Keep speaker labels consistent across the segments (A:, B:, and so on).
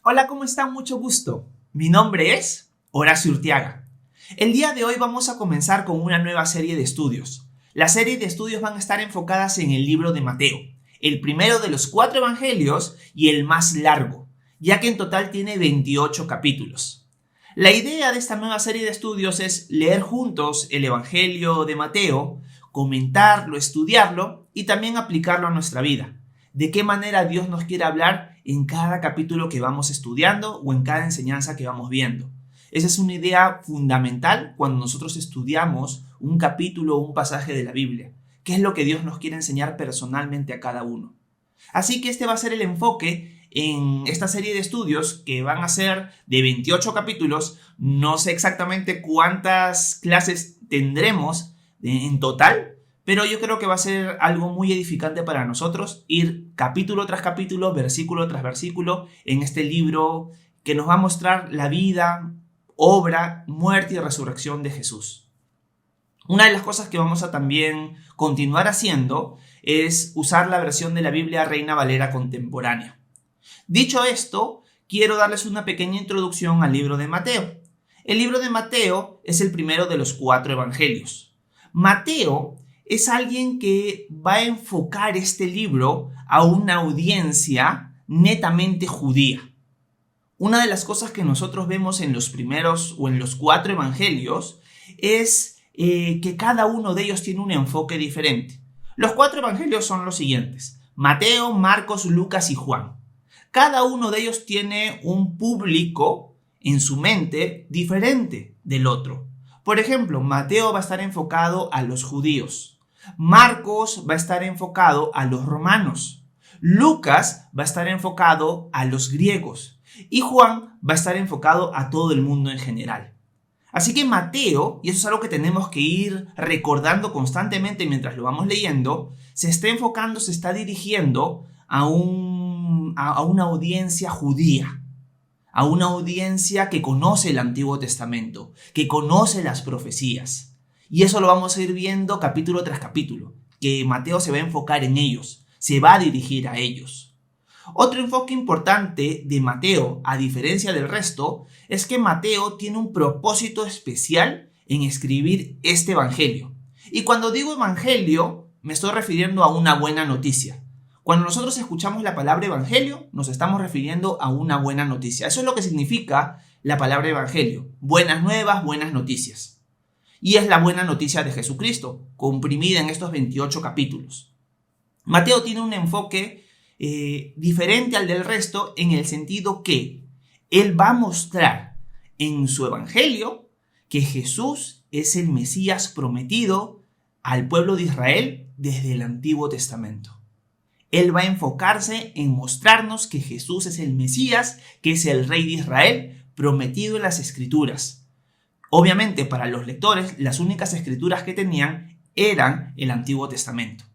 A: Hola, ¿cómo están? Mucho gusto. Mi nombre es Horacio Urtiaga. El día de hoy vamos a comenzar con una nueva serie de estudios. La serie de estudios van a estar enfocadas en el libro de Mateo, el primero de los 4 evangelios y el más largo, ya que en total tiene 28 capítulos. La idea de esta nueva serie de estudios es leer juntos el evangelio de Mateo, comentarlo, estudiarlo y también aplicarlo a nuestra vida. De qué manera Dios nos quiere hablar en cada capítulo que vamos estudiando o en cada enseñanza que vamos viendo. Esa es una idea fundamental cuando nosotros estudiamos un capítulo o un pasaje de la Biblia. ¿Qué es lo que Dios nos quiere enseñar personalmente a cada uno? Así que este va a ser el enfoque en esta serie de estudios que van a ser de 28 capítulos. No sé exactamente cuántas clases tendremos en total, pero yo creo que va a ser algo muy edificante para nosotros ir capítulo tras capítulo, versículo tras versículo en este libro que nos va a mostrar la vida, obra, muerte y resurrección de Jesús. Una de las cosas que vamos a también continuar haciendo es usar la versión de la Biblia Reina Valera contemporánea. Dicho esto, quiero darles una pequeña introducción al libro de Mateo. El libro de Mateo es el primero de los 4 evangelios. Mateo es alguien que va a enfocar este libro a una audiencia netamente judía. Una de las cosas que nosotros vemos en los primeros o en los 4 evangelios es que cada uno de ellos tiene un enfoque diferente. Los 4 evangelios son los siguientes: Mateo, Marcos, Lucas y Juan. Cada uno de ellos tiene un público en su mente diferente del otro. Por ejemplo, Mateo va a estar enfocado a los judíos. Marcos va a estar enfocado a los romanos. Lucas va a estar enfocado a los griegos. Y Juan va a estar enfocado a todo el mundo en general. Así que Mateo, y eso es algo que tenemos que ir recordando constantemente mientras lo vamos leyendo, se está enfocando, se está dirigiendo a una audiencia judía, a una audiencia que conoce el Antiguo Testamento, que conoce las profecías. Y eso lo vamos a ir viendo capítulo tras capítulo, que Mateo se va a enfocar en ellos, se va a dirigir a ellos. Otro enfoque importante de Mateo, a diferencia del resto, es que Mateo tiene un propósito especial en escribir este evangelio. Y cuando digo evangelio, me estoy refiriendo a una buena noticia. Cuando nosotros escuchamos la palabra evangelio, nos estamos refiriendo a una buena noticia. Eso es lo que significa la palabra evangelio. Buenas nuevas, buenas noticias. Y es la buena noticia de Jesucristo, comprimida en estos 28 capítulos. Mateo tiene un enfoque diferente al del resto en el sentido que él va a mostrar en su evangelio que Jesús es el Mesías prometido al pueblo de Israel desde el Antiguo Testamento. Él va a enfocarse en mostrarnos que Jesús es el Mesías, que es el Rey de Israel, prometido en las Escrituras. Obviamente, para los lectores, las únicas escrituras que tenían eran el Antiguo Testamento.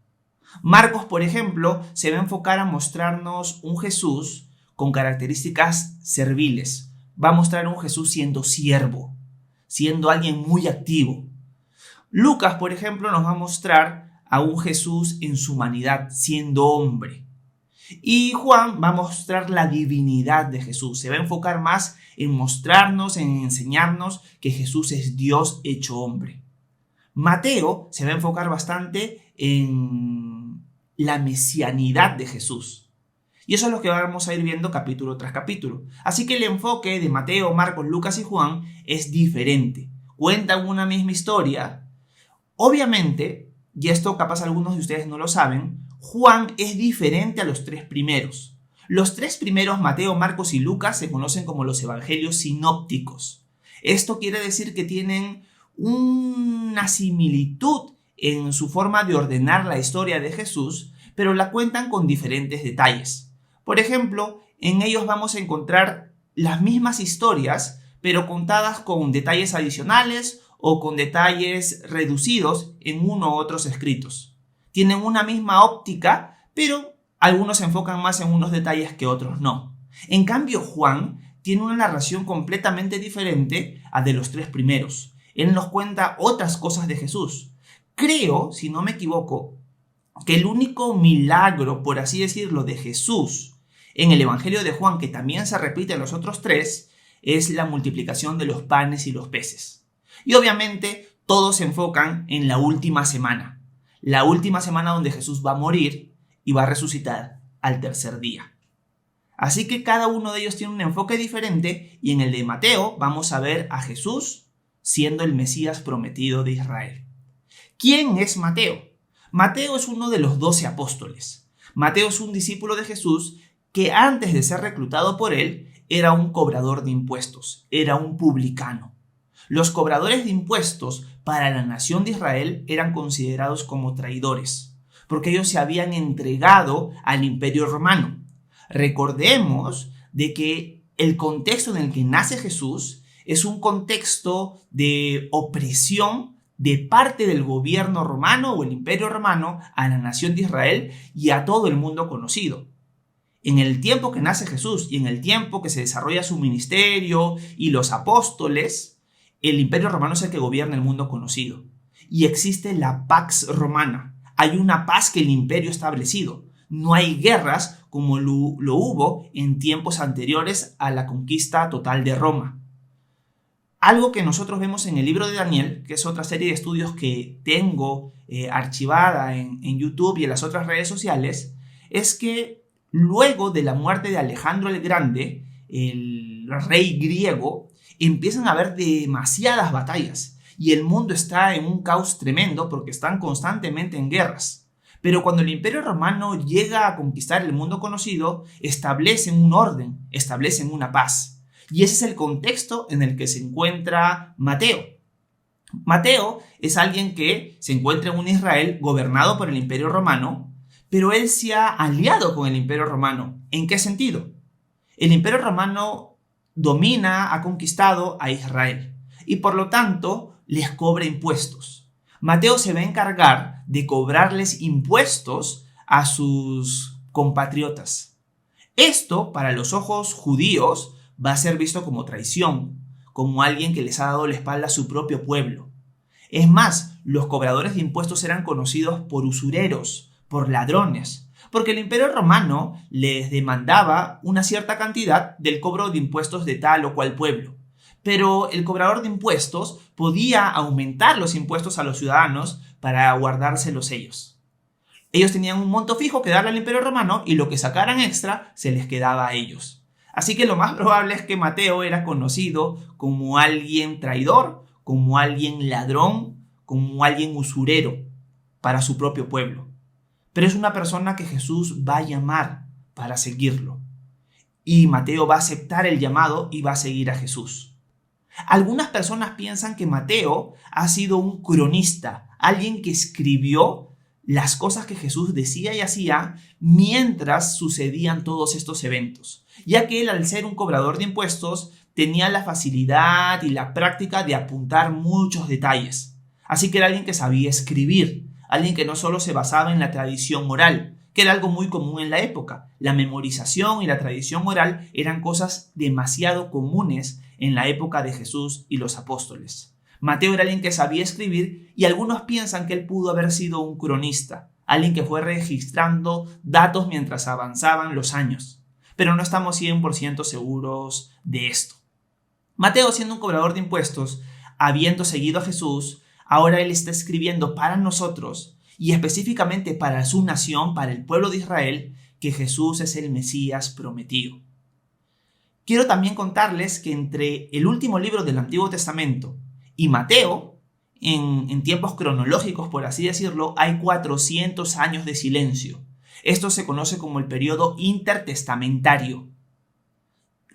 A: Marcos, por ejemplo, se va a enfocar a mostrarnos un Jesús con características serviles. Va a mostrar un Jesús siendo siervo, siendo alguien muy activo. Lucas, por ejemplo, nos va a mostrar a un Jesús en su humanidad, siendo hombre. Y Juan va a mostrar la divinidad de Jesús. Se va a enfocar más en mostrarnos, en enseñarnos que Jesús es Dios hecho hombre. Mateo se va a enfocar bastante en la mesianidad de Jesús. Y eso es lo que vamos a ir viendo capítulo tras capítulo. Así que el enfoque de Mateo, Marcos, Lucas y Juan es diferente. Cuentan una misma historia. Obviamente, y esto capaz algunos de ustedes no lo saben, Juan es diferente a los 3 primeros. Los 3 primeros, Mateo, Marcos y Lucas, se conocen como los evangelios sinópticos. Esto quiere decir que tienen una similitud en su forma de ordenar la historia de Jesús, pero la cuentan con diferentes detalles. Por ejemplo, en ellos vamos a encontrar las mismas historias, pero contadas con detalles adicionales o con detalles reducidos en uno u otros escritos. Tienen una misma óptica, pero algunos se enfocan más en unos detalles que otros no. En cambio, Juan tiene una narración completamente diferente a de los 3 primeros. Él nos cuenta otras cosas de Jesús. Creo, si no me equivoco, que el único milagro, por así decirlo, de Jesús En el Evangelio de Juan, que también se repite en los otros tres, es la multiplicación de los panes y los peces. Y obviamente todos se enfocan en la última semana donde Jesús va a morir y va a resucitar al tercer día. Así que cada uno de ellos tiene un enfoque diferente, y en el de Mateo vamos a ver a Jesús siendo el Mesías prometido de Israel. ¿Quién es Mateo? Mateo es uno de los 12 apóstoles. Mateo es un discípulo de Jesús que antes de ser reclutado por él era un cobrador de impuestos, era un publicano. Los cobradores de impuestos para la nación de Israel eran considerados como traidores, porque ellos se habían entregado al Imperio Romano. Recordemos de que el contexto en el que nace Jesús es un contexto de opresión de parte del gobierno romano o el Imperio Romano a la nación de Israel y a todo el mundo conocido. En el tiempo que nace Jesús y en el tiempo que se desarrolla su ministerio y los apóstoles, el Imperio Romano es el que gobierna el mundo conocido. Y existe la Pax Romana. Hay una paz que el imperio ha establecido. No hay guerras como lo hubo en tiempos anteriores a la conquista total de Roma. Algo que nosotros vemos en el libro de Daniel, que es otra serie de estudios que tengo archivada en YouTube y en las otras redes sociales, es que luego de la muerte de Alejandro el Grande, el rey griego, empiezan a haber demasiadas batallas y el mundo está en un caos tremendo porque están constantemente en guerras. Pero cuando el Imperio Romano llega a conquistar el mundo conocido, establecen un orden, establecen una paz. Y ese es el contexto en el que se encuentra Mateo. Mateo es alguien que se encuentra en un Israel gobernado por el Imperio Romano, pero él se ha aliado con el Imperio Romano. ¿En qué sentido? El Imperio Romano domina, ha conquistado a Israel y por lo tanto les cobra impuestos. Mateo se va a encargar de cobrarles impuestos a sus compatriotas. Esto, para los ojos judíos, va a ser visto como traición, como alguien que les ha dado la espalda a su propio pueblo. Es más, los cobradores de impuestos eran conocidos por usureros, por ladrones, porque el Imperio Romano les demandaba una cierta cantidad del cobro de impuestos de tal o cual pueblo. Pero el cobrador de impuestos podía aumentar los impuestos a los ciudadanos para guardárselos ellos. Ellos tenían un monto fijo que darle al Imperio Romano y lo que sacaran extra se les quedaba a ellos. Así que lo más probable es que Mateo era conocido como alguien traidor, como alguien ladrón, como alguien usurero para su propio pueblo. Pero es una persona que Jesús va a llamar para seguirlo. Y Mateo va a aceptar el llamado y va a seguir a Jesús. Algunas personas piensan que Mateo ha sido un cronista, alguien que escribió las cosas que Jesús decía y hacía mientras sucedían todos estos eventos, ya que él, al ser un cobrador de impuestos, tenía la facilidad y la práctica de apuntar muchos detalles. Así que era alguien que sabía escribir, alguien que no solo se basaba en la tradición oral, que era algo muy común en la época. La memorización y la tradición oral eran cosas demasiado comunes en la época de Jesús y los apóstoles. Mateo era alguien que sabía escribir y algunos piensan que él pudo haber sido un cronista, alguien que fue registrando datos mientras avanzaban los años. Pero no estamos 100% seguros de esto. Mateo, siendo un cobrador de impuestos, habiendo seguido a Jesús, ahora él está escribiendo para nosotros y específicamente para su nación, para el pueblo de Israel, que Jesús es el Mesías prometido. Quiero también contarles que entre el último libro del Antiguo Testamento y Mateo, en tiempos cronológicos, por así decirlo, hay 400 años de silencio. Esto se conoce como el periodo intertestamentario.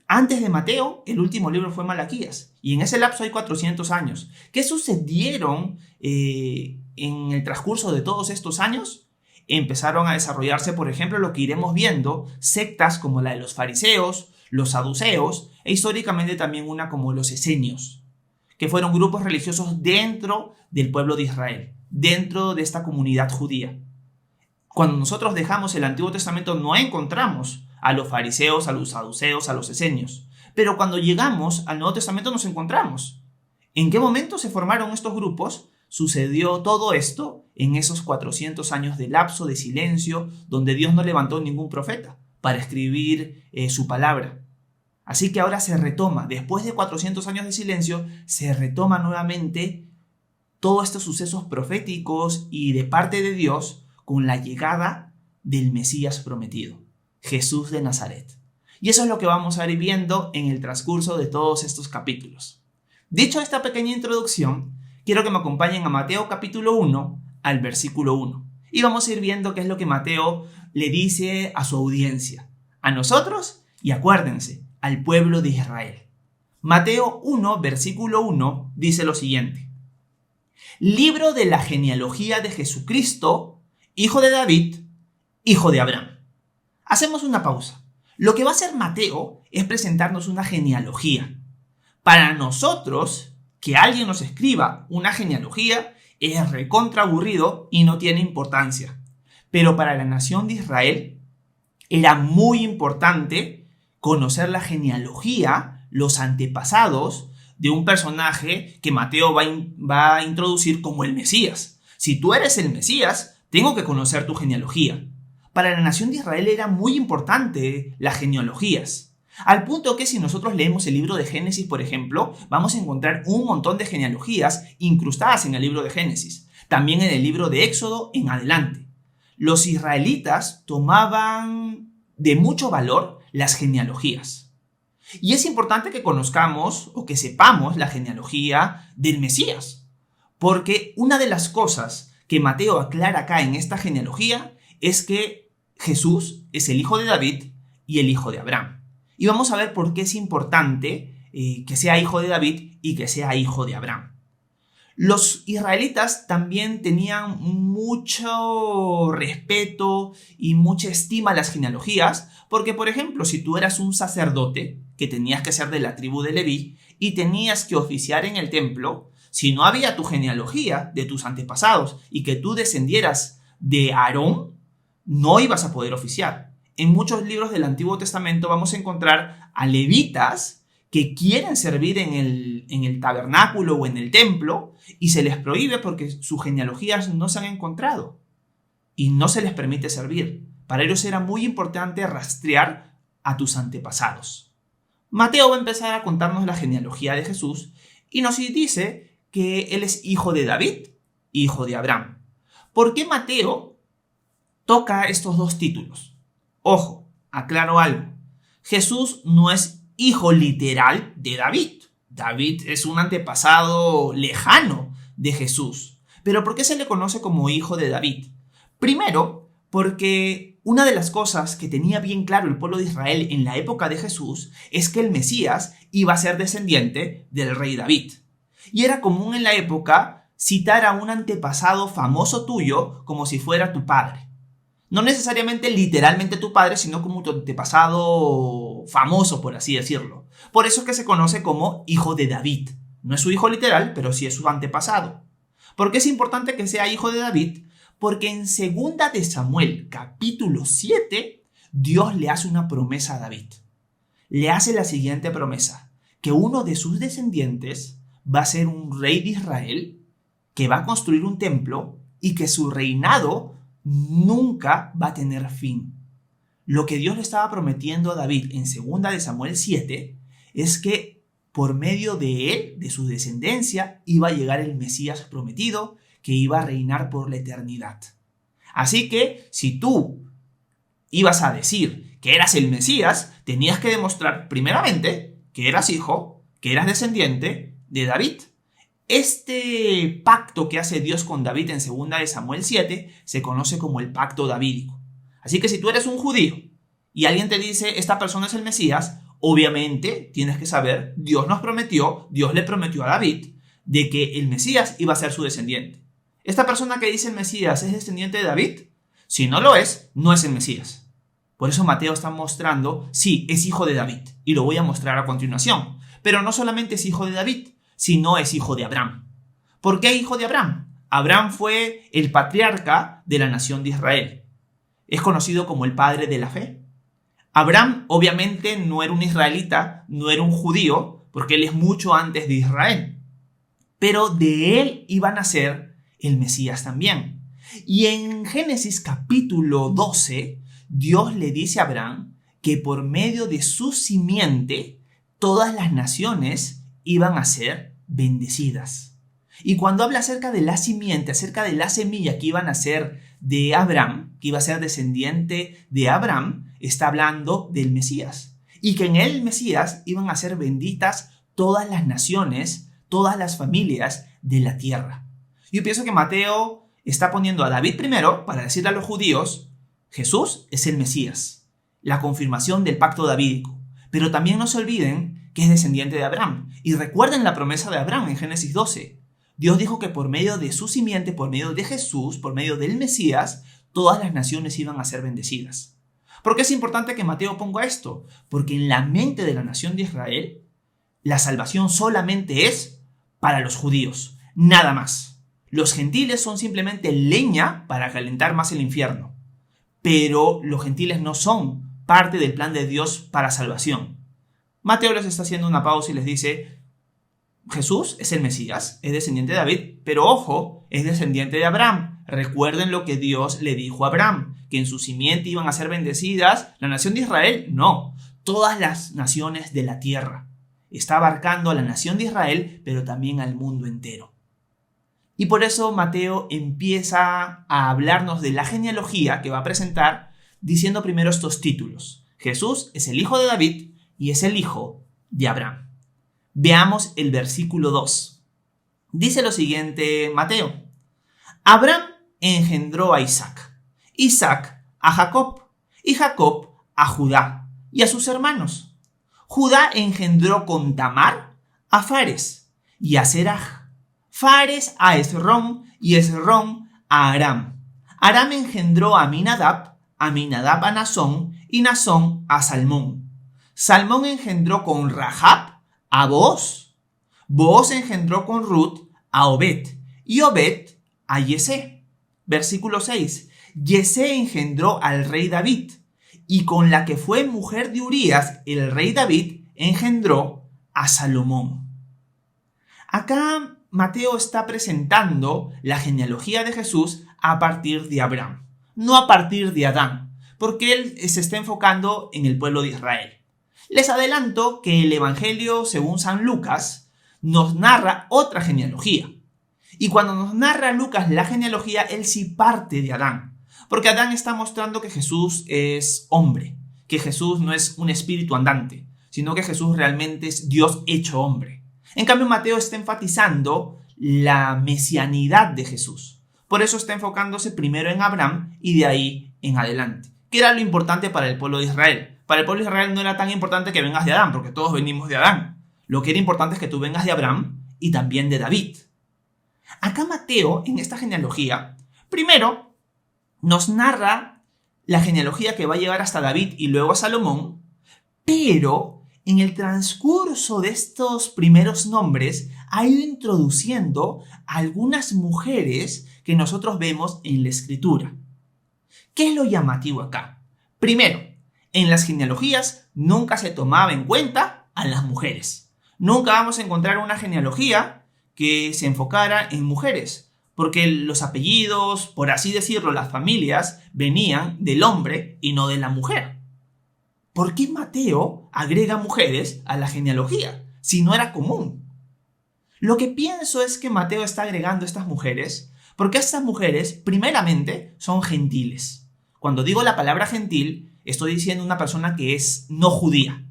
A: Antes de Mateo, el último libro fue Malaquías, y en ese lapso hay 400 años. ¿Qué sucedieron en el transcurso de todos estos años? Empezaron a desarrollarse, por ejemplo, lo que iremos viendo, sectas como la de los fariseos, los saduceos, e históricamente también una como los esenios, que fueron grupos religiosos dentro del pueblo de Israel, dentro de esta comunidad judía. Cuando nosotros dejamos el Antiguo Testamento no encontramos a los fariseos, a los saduceos, a los esenios. Pero cuando llegamos al Nuevo Testamento nos encontramos. ¿En qué momento se formaron estos grupos? Sucedió todo esto en esos 400 años de lapso de silencio donde Dios no levantó ningún profeta. para escribir su palabra. Así que ahora se retoma, después de 400 años de silencio, se retoma nuevamente todos estos sucesos proféticos y de parte de Dios con la llegada del Mesías prometido, Jesús de Nazaret. Y eso es lo que vamos a ir viendo en el transcurso de todos estos capítulos. Dicho esta pequeña introducción, quiero que me acompañen a Mateo capítulo 1 al versículo 1. Y vamos a ir viendo qué es lo que Mateo le dice a su audiencia, a nosotros y acuérdense, al pueblo de Israel. Mateo 1, versículo 1 dice lo siguiente. Libro de la genealogía de Jesucristo, hijo de David, hijo de Abraham. Hacemos una pausa. Lo que va a hacer Mateo es presentarnos una genealogía. Para nosotros, que alguien nos escriba una genealogía es recontra aburrido y no tiene importancia. Pero para la nación de Israel era muy importante conocer la genealogía, los antepasados de un personaje que Mateo va a introducir como el Mesías. Si tú eres el Mesías, tengo que conocer tu genealogía. Para la nación de Israel era muy importante las genealogías. Al punto que si nosotros leemos el libro de Génesis, por ejemplo, vamos a encontrar un montón de genealogías incrustadas en el libro de Génesis. También en el libro de Éxodo en adelante. Los israelitas tomaban de mucho valor las genealogías. Y es importante que conozcamos o que sepamos la genealogía del Mesías. Porque una de las cosas que Mateo aclara acá en esta genealogía es que Jesús es el hijo de David y el hijo de Abraham. Y vamos a ver por qué es importante que sea hijo de David y que sea hijo de Abraham. Los israelitas también tenían mucho respeto y mucha estima a las genealogías, porque, por ejemplo, si tú eras un sacerdote, que tenías que ser de la tribu de Leví, y tenías que oficiar en el templo, si no había tu genealogía de tus antepasados y que tú descendieras de Aarón, no ibas a poder oficiar. En muchos libros del Antiguo Testamento vamos a encontrar a levitas que quieren servir en el tabernáculo o en el templo y se les prohíbe porque sus genealogías no se han encontrado y no se les permite servir. Para ellos era muy importante rastrear a tus antepasados. Mateo va a empezar a contarnos la genealogía de Jesús y nos dice que él es hijo de David, hijo de Abraham. ¿Por qué Mateo toca estos dos títulos? Ojo, aclaro algo. Jesús no es hijo literal de David. David es un antepasado lejano de Jesús. ¿Pero por qué se le conoce como hijo de David? Primero, porque una de las cosas que tenía bien claro el pueblo de Israel en la época de Jesús es que el Mesías iba a ser descendiente del rey David. Y era común en la época citar a un antepasado famoso tuyo como si fuera tu padre. No necesariamente literalmente tu padre, sino como tu antepasado famoso, por así decirlo. Por eso es que se conoce como hijo de David. No es su hijo literal, pero sí es su antepasado. ¿Por qué es importante que sea hijo de David? Porque en 2 de Samuel, capítulo 7, Dios le hace una promesa a David. Le hace la siguiente promesa, que uno de sus descendientes va a ser un rey de Israel, que va a construir un templo y que su reinado nunca va a tener fin. Lo que Dios le estaba prometiendo a David en 2 de Samuel 7 es que por medio de él, de su descendencia, iba a llegar el Mesías prometido que iba a reinar por la eternidad. Así que si tú ibas a decir que eras el Mesías, tenías que demostrar primeramente que eras hijo, que eras descendiente de David. Este pacto que hace Dios con David en 2 de Samuel 7 se conoce como el pacto davídico. Así que si tú eres un judío y alguien te dice esta persona es el Mesías, obviamente tienes que saber, Dios le prometió a David de que el Mesías iba a ser su descendiente. ¿Esta persona que dice el Mesías es descendiente de David? Si no lo es, no es el Mesías. Por eso Mateo está mostrando, sí, es hijo de David, y lo voy a mostrar a continuación. Pero no solamente es hijo de David, sino es hijo de Abraham. ¿Por qué hijo de Abraham? Abraham fue el patriarca de la nación de Israel. Es conocido como el padre de la fe. Abraham obviamente no era un israelita, no era un judío, porque él es mucho antes de Israel. Pero de él iba a nacer el Mesías también. Y en Génesis capítulo 12, Dios le dice a Abraham que por medio de su simiente todas las naciones iban a ser bendecidas. Y cuando habla acerca de la simiente, acerca de la semilla que iban a ser de Abraham, que iba a ser descendiente de Abraham, está hablando del Mesías. Y que en el Mesías iban a ser benditas todas las naciones, todas las familias de la tierra. Yo pienso que Mateo está poniendo a David primero para decirle a los judíos, Jesús es el Mesías, la confirmación del pacto davídico. Pero también no se olviden que es descendiente de Abraham. Y recuerden la promesa de Abraham en Génesis 12. Dios dijo que por medio de su simiente, por medio de Jesús, por medio del Mesías, todas las naciones iban a ser bendecidas. ¿Por qué es importante que Mateo ponga esto? Porque en la mente de la nación de Israel, la salvación solamente es para los judíos, nada más. Los gentiles son simplemente leña para calentar más el infierno. Pero los gentiles no son parte del plan de Dios para salvación. Mateo les está haciendo una pausa y les dice, Jesús es el Mesías, es descendiente de David, pero ojo, es descendiente de Abraham. Recuerden lo que Dios le dijo a Abraham, que en su simiente iban a ser bendecidas la nación de Israel. No, todas las naciones de la tierra. Está abarcando a la nación de Israel, pero también al mundo entero. Y por eso Mateo empieza a hablarnos de la genealogía que va a presentar, diciendo primero estos títulos. Jesús es el hijo de David y es el hijo de Abraham. Veamos el versículo 2. Dice lo siguiente Mateo. Abraham engendró a Isaac, Isaac a Jacob y Jacob a Judá y a sus hermanos. Judá engendró con Tamar a Fares y a Seraj, Fares a Esrón y Esrón a Aram. Aram engendró a Aminadab a Nazón y Nazón a Salmón. Salmón engendró con Rahab a Booz. Booz engendró con Ruth a Obed y Obed a Yesé. Versículo 6. Yesé engendró al rey David y con la que fue mujer de Urías, el rey David engendró a Salomón. Acá Mateo está presentando la genealogía de Jesús a partir de Abraham, no a partir de Adán, porque él se está enfocando en el pueblo de Israel. Les adelanto que el Evangelio, según San Lucas, nos narra otra genealogía. Y cuando nos narra Lucas la genealogía, él sí parte de Adán. Porque Adán está mostrando que Jesús es hombre, que Jesús no es un espíritu andante, sino que Jesús realmente es Dios hecho hombre. En cambio, Mateo está enfatizando la mesianidad de Jesús. Por eso está enfocándose primero en Abraham y de ahí en adelante. ¿Qué era lo importante para el pueblo de Israel? Para el pueblo de Israel no era tan importante que vengas de Adán, porque todos venimos de Adán. Lo que era importante es que tú vengas de Abraham y también de David. Acá Mateo, en esta genealogía, primero nos narra la genealogía que va a llegar hasta David y luego a Salomón, pero en el transcurso de estos primeros nombres ha ido introduciendo algunas mujeres que nosotros vemos en la Escritura. ¿Qué es lo llamativo acá? Primero, en las genealogías nunca se tomaba en cuenta a las mujeres. Nunca vamos a encontrar una genealogía que se enfocara en mujeres, porque los apellidos, por así decirlo, las familias, venían del hombre y no de la mujer. ¿Por qué Mateo agrega mujeres a la genealogía, si no era común? Lo que pienso es que Mateo está agregando estas mujeres porque estas mujeres, primeramente, son gentiles. Cuando digo la palabra gentil, estoy diciendo una persona que es no judía.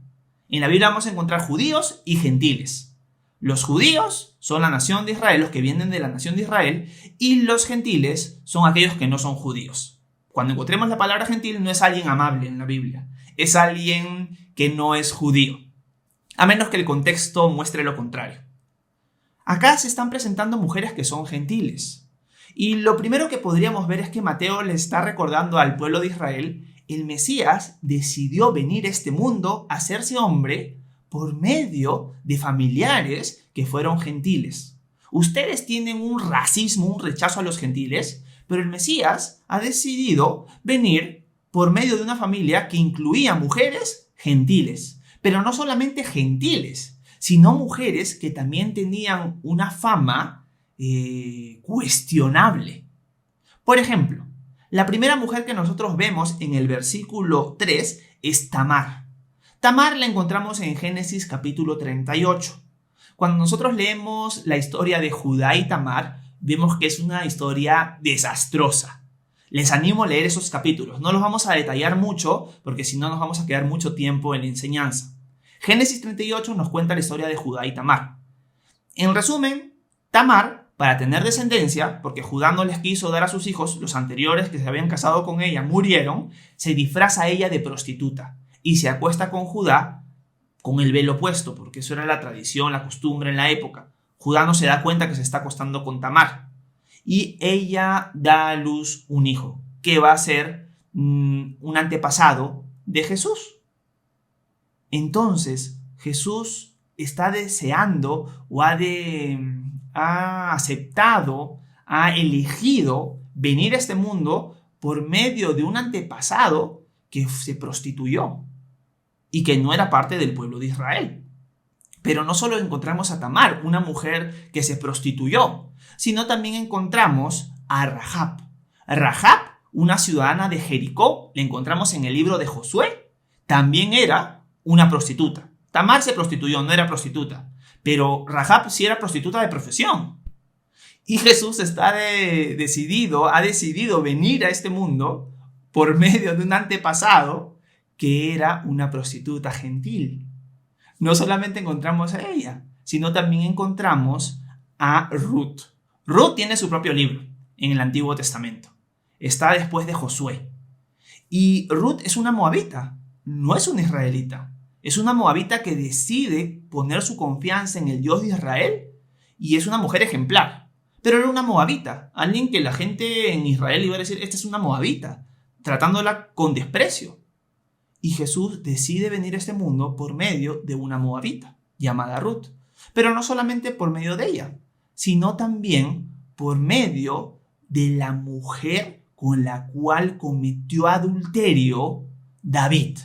A: En la Biblia vamos a encontrar judíos y gentiles. Los judíos son la nación de Israel, los que vienen de la nación de Israel, y los gentiles son aquellos que no son judíos. Cuando encontremos la palabra gentil no es alguien amable en la Biblia, es alguien que no es judío, a menos que el contexto muestre lo contrario. Acá se están presentando mujeres que son gentiles. Y lo primero que podríamos ver es que Mateo le está recordando al pueblo de Israel: el Mesías decidió venir a este mundo a hacerse hombre por medio de familiares que fueron gentiles. Ustedes tienen un racismo, un rechazo a los gentiles, pero el Mesías ha decidido venir por medio de una familia que incluía mujeres gentiles. Pero no solamente gentiles, sino mujeres que también tenían una fama cuestionable. Por ejemplo, la primera mujer que nosotros vemos en el versículo 3 es Tamar. Tamar la encontramos en Génesis capítulo 38. Cuando nosotros leemos la historia de Judá y Tamar, vemos que es una historia desastrosa. Les animo a leer esos capítulos. No los vamos a detallar mucho, porque si no nos vamos a quedar mucho tiempo en la enseñanza. Génesis 38 nos cuenta la historia de Judá y Tamar. En resumen, Tamar, para tener descendencia, porque Judá no les quiso dar a sus hijos, los anteriores que se habían casado con ella murieron, se disfraza a ella de prostituta y se acuesta con Judá con el velo puesto, porque eso era la tradición, la costumbre en la época. Judá no se da cuenta que se está acostando con Tamar y ella da a luz un hijo que va a ser un antepasado de Jesús. Entonces, Jesús está deseando o ha aceptado, ha elegido venir a este mundo por medio de un antepasado que se prostituyó y que no era parte del pueblo de Israel. Pero no solo encontramos a Tamar, una mujer que se prostituyó, sino también encontramos a Rahab. Rahab, una ciudadana de Jericó, la encontramos en el libro de Josué, también era una prostituta. Tamar se prostituyó, no era prostituta, pero Rahab sí era prostituta de profesión. Y Jesús ha decidido venir a este mundo por medio de un antepasado que era una prostituta gentil. No solamente encontramos a ella, sino también encontramos a Ruth. Ruth tiene su propio libro en el Antiguo Testamento. Está después de Josué. Y Ruth es una moabita, no es una israelita. Es una moabita que decide poner su confianza en el Dios de Israel y es una mujer ejemplar. Pero era una moabita, alguien que la gente en Israel iba a decir, esta es una moabita, tratándola con desprecio. Y Jesús decide venir a este mundo por medio de una moabita, llamada Ruth. Pero no solamente por medio de ella, sino también por medio de la mujer con la cual cometió adulterio David.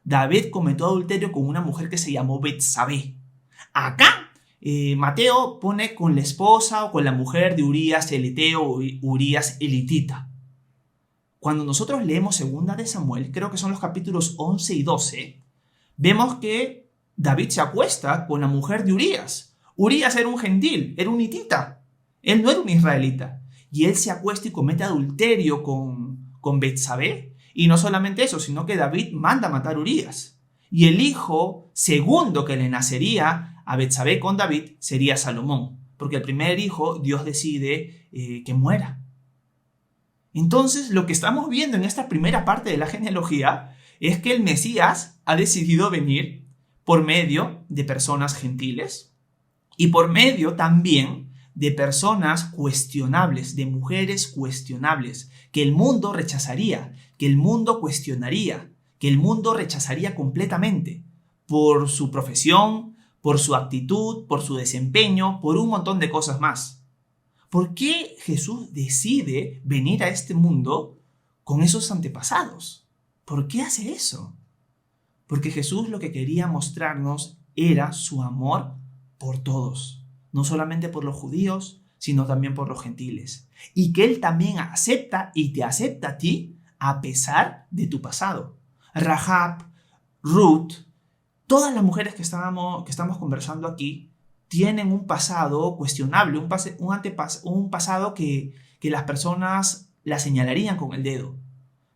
A: David cometió adulterio con una mujer que se llamó Betsabé. Acá, Mateo pone con la esposa o con la mujer de Urías el Eteo o Urías el Hitita. Cuando nosotros leemos 2 de Samuel, creo que son los capítulos 11 y 12, vemos que David se acuesta con la mujer de Urías. Urías era un gentil, era un hitita. Él no era un israelita. Y él se acuesta y comete adulterio con Betsabé. Y no solamente eso, sino que David manda a matar a Urías. Y el hijo segundo que le nacería a Betsabé con David sería Salomón. Porque el primer hijo Dios decide que muera. Entonces, lo que estamos viendo en esta primera parte de la genealogía es que el Mesías ha decidido venir por medio de personas gentiles y por medio también de personas cuestionables, de mujeres cuestionables, que el mundo rechazaría, que el mundo cuestionaría, que el mundo rechazaría completamente por su profesión, por su actitud, por su desempeño, por un montón de cosas más. ¿Por qué Jesús decide venir a este mundo con esos antepasados? ¿Por qué hace eso? Porque Jesús lo que quería mostrarnos era su amor por todos, no solamente por los judíos, sino también por los gentiles. Y que Él también acepta y te acepta a ti a pesar de tu pasado. Rahab, Ruth, todas las mujeres que estamos conversando aquí, tienen un pasado cuestionable, un pasado que las personas las señalarían con el dedo.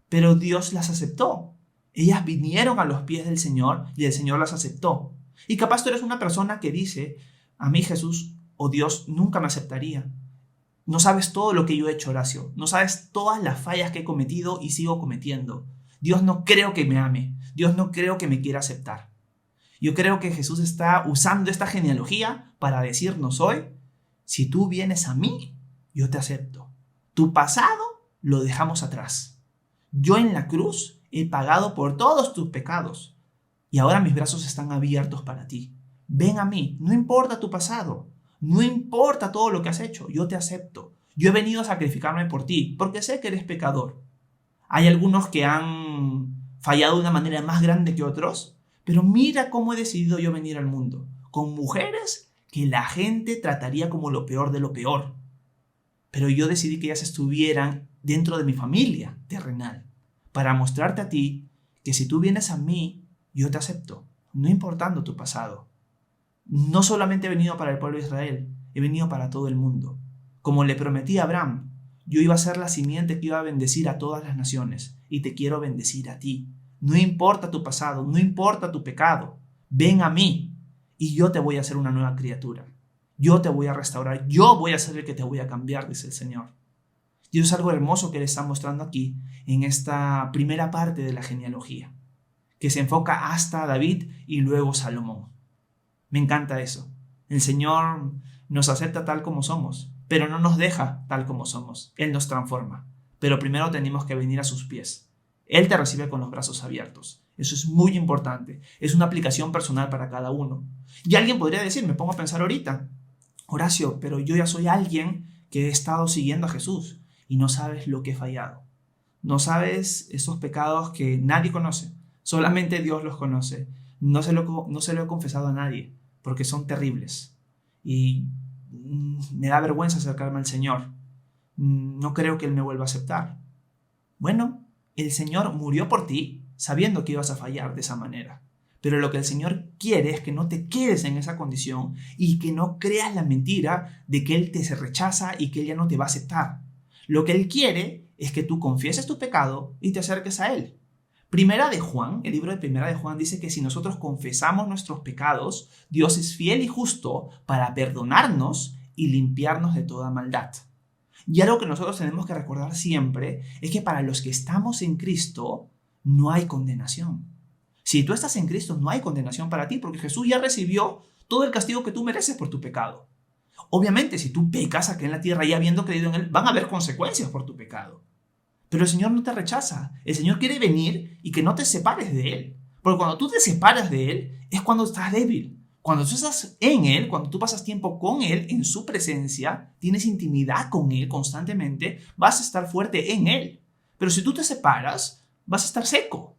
A: Pero Dios las aceptó. Ellas vinieron a los pies del Señor y el Señor las aceptó. Y capaz tú eres una persona que dice, a mí Jesús o Dios nunca me aceptaría. No sabes todo lo que yo he hecho, Horacio. No sabes todas las fallas que he cometido y sigo cometiendo. Dios no creo que me ame. Dios no creo que me quiera aceptar. Yo creo que Jesús está usando esta genealogía para decirnos hoy, si tú vienes a mí, yo te acepto. Tu pasado lo dejamos atrás. Yo en la cruz he pagado por todos tus pecados y ahora mis brazos están abiertos para ti. Ven a mí, no importa tu pasado, no importa todo lo que has hecho, yo te acepto. Yo he venido a sacrificarme por ti porque sé que eres pecador. Hay algunos que han fallado de una manera más grande que otros, pero mira cómo he decidido yo venir al mundo, con mujeres que la gente trataría como lo peor de lo peor. Pero yo decidí que ellas estuvieran dentro de mi familia terrenal, para mostrarte a ti que si tú vienes a mí, yo te acepto, no importando tu pasado. No solamente he venido para el pueblo de Israel, he venido para todo el mundo. Como le prometí a Abraham, yo iba a ser la simiente que iba a bendecir a todas las naciones y te quiero bendecir a ti. No importa tu pasado, no importa tu pecado. Ven a mí y yo te voy a hacer una nueva criatura. Yo te voy a restaurar, yo voy a ser el que te voy a cambiar, dice el Señor. Y eso es algo hermoso que le está mostrando aquí en esta primera parte de la genealogía, que se enfoca hasta David y luego Salomón. Me encanta eso. El Señor nos acepta tal como somos, pero no nos deja tal como somos. Él nos transforma. Pero primero tenemos que venir a sus pies. Él te recibe con los brazos abiertos. Eso es muy importante. Es una aplicación personal para cada uno. Y alguien podría decir, me pongo a pensar ahorita, Horacio, pero yo ya soy alguien que he estado siguiendo a Jesús y no sabes lo que he fallado. No sabes esos pecados que nadie conoce. Solamente Dios los conoce. No se lo he confesado a nadie porque son terribles. Y me da vergüenza acercarme al Señor. No creo que Él me vuelva a aceptar. Bueno, el Señor murió por ti sabiendo que ibas a fallar de esa manera. Pero lo que el Señor quiere es que no te quedes en esa condición y que no creas la mentira de que Él te rechaza y que Él ya no te va a aceptar. Lo que Él quiere es que tú confieses tu pecado y te acerques a Él. Primera de Juan, el libro de Primera de Juan dice que si nosotros confesamos nuestros pecados, Dios es fiel y justo para perdonarnos y limpiarnos de toda maldad. Y algo que nosotros tenemos que recordar siempre es que para los que estamos en Cristo no hay condenación. Si tú estás en Cristo, no hay condenación para ti, porque Jesús ya recibió todo el castigo que tú mereces por tu pecado. Obviamente, si tú pecas aquí en la tierra y habiendo creído en Él, van a haber consecuencias por tu pecado. Pero el Señor no te rechaza. El Señor quiere venir y que no te separes de Él. Porque cuando tú te separas de Él, es cuando estás débil. Cuando tú estás en Él, cuando tú pasas tiempo con Él, en su presencia, tienes intimidad con Él constantemente, vas a estar fuerte en Él. Pero si tú te separas, vas a estar seco.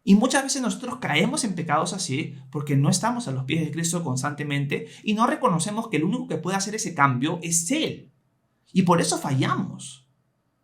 A: Y muchas veces nosotros caemos en pecados así porque no estamos a los pies de Cristo constantemente y no reconocemos que el único que puede hacer ese cambio es Él. Y por eso fallamos.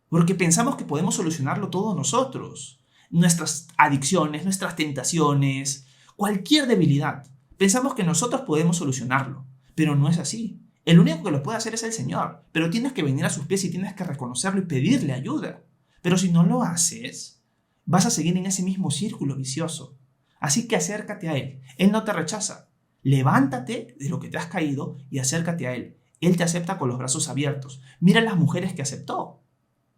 A: Porque pensamos que podemos solucionarlo todo nosotros. Nuestras adicciones, nuestras tentaciones, cualquier debilidad. Pensamos que nosotros podemos solucionarlo. Pero no es así. El único que lo puede hacer es el Señor. Pero tienes que venir a sus pies y tienes que reconocerlo y pedirle ayuda. Pero si no lo haces, vas a seguir en ese mismo círculo vicioso. Así que acércate a Él. Él no te rechaza. Levántate de lo que te has caído y acércate a Él. Él te acepta con los brazos abiertos. Mira las mujeres que aceptó.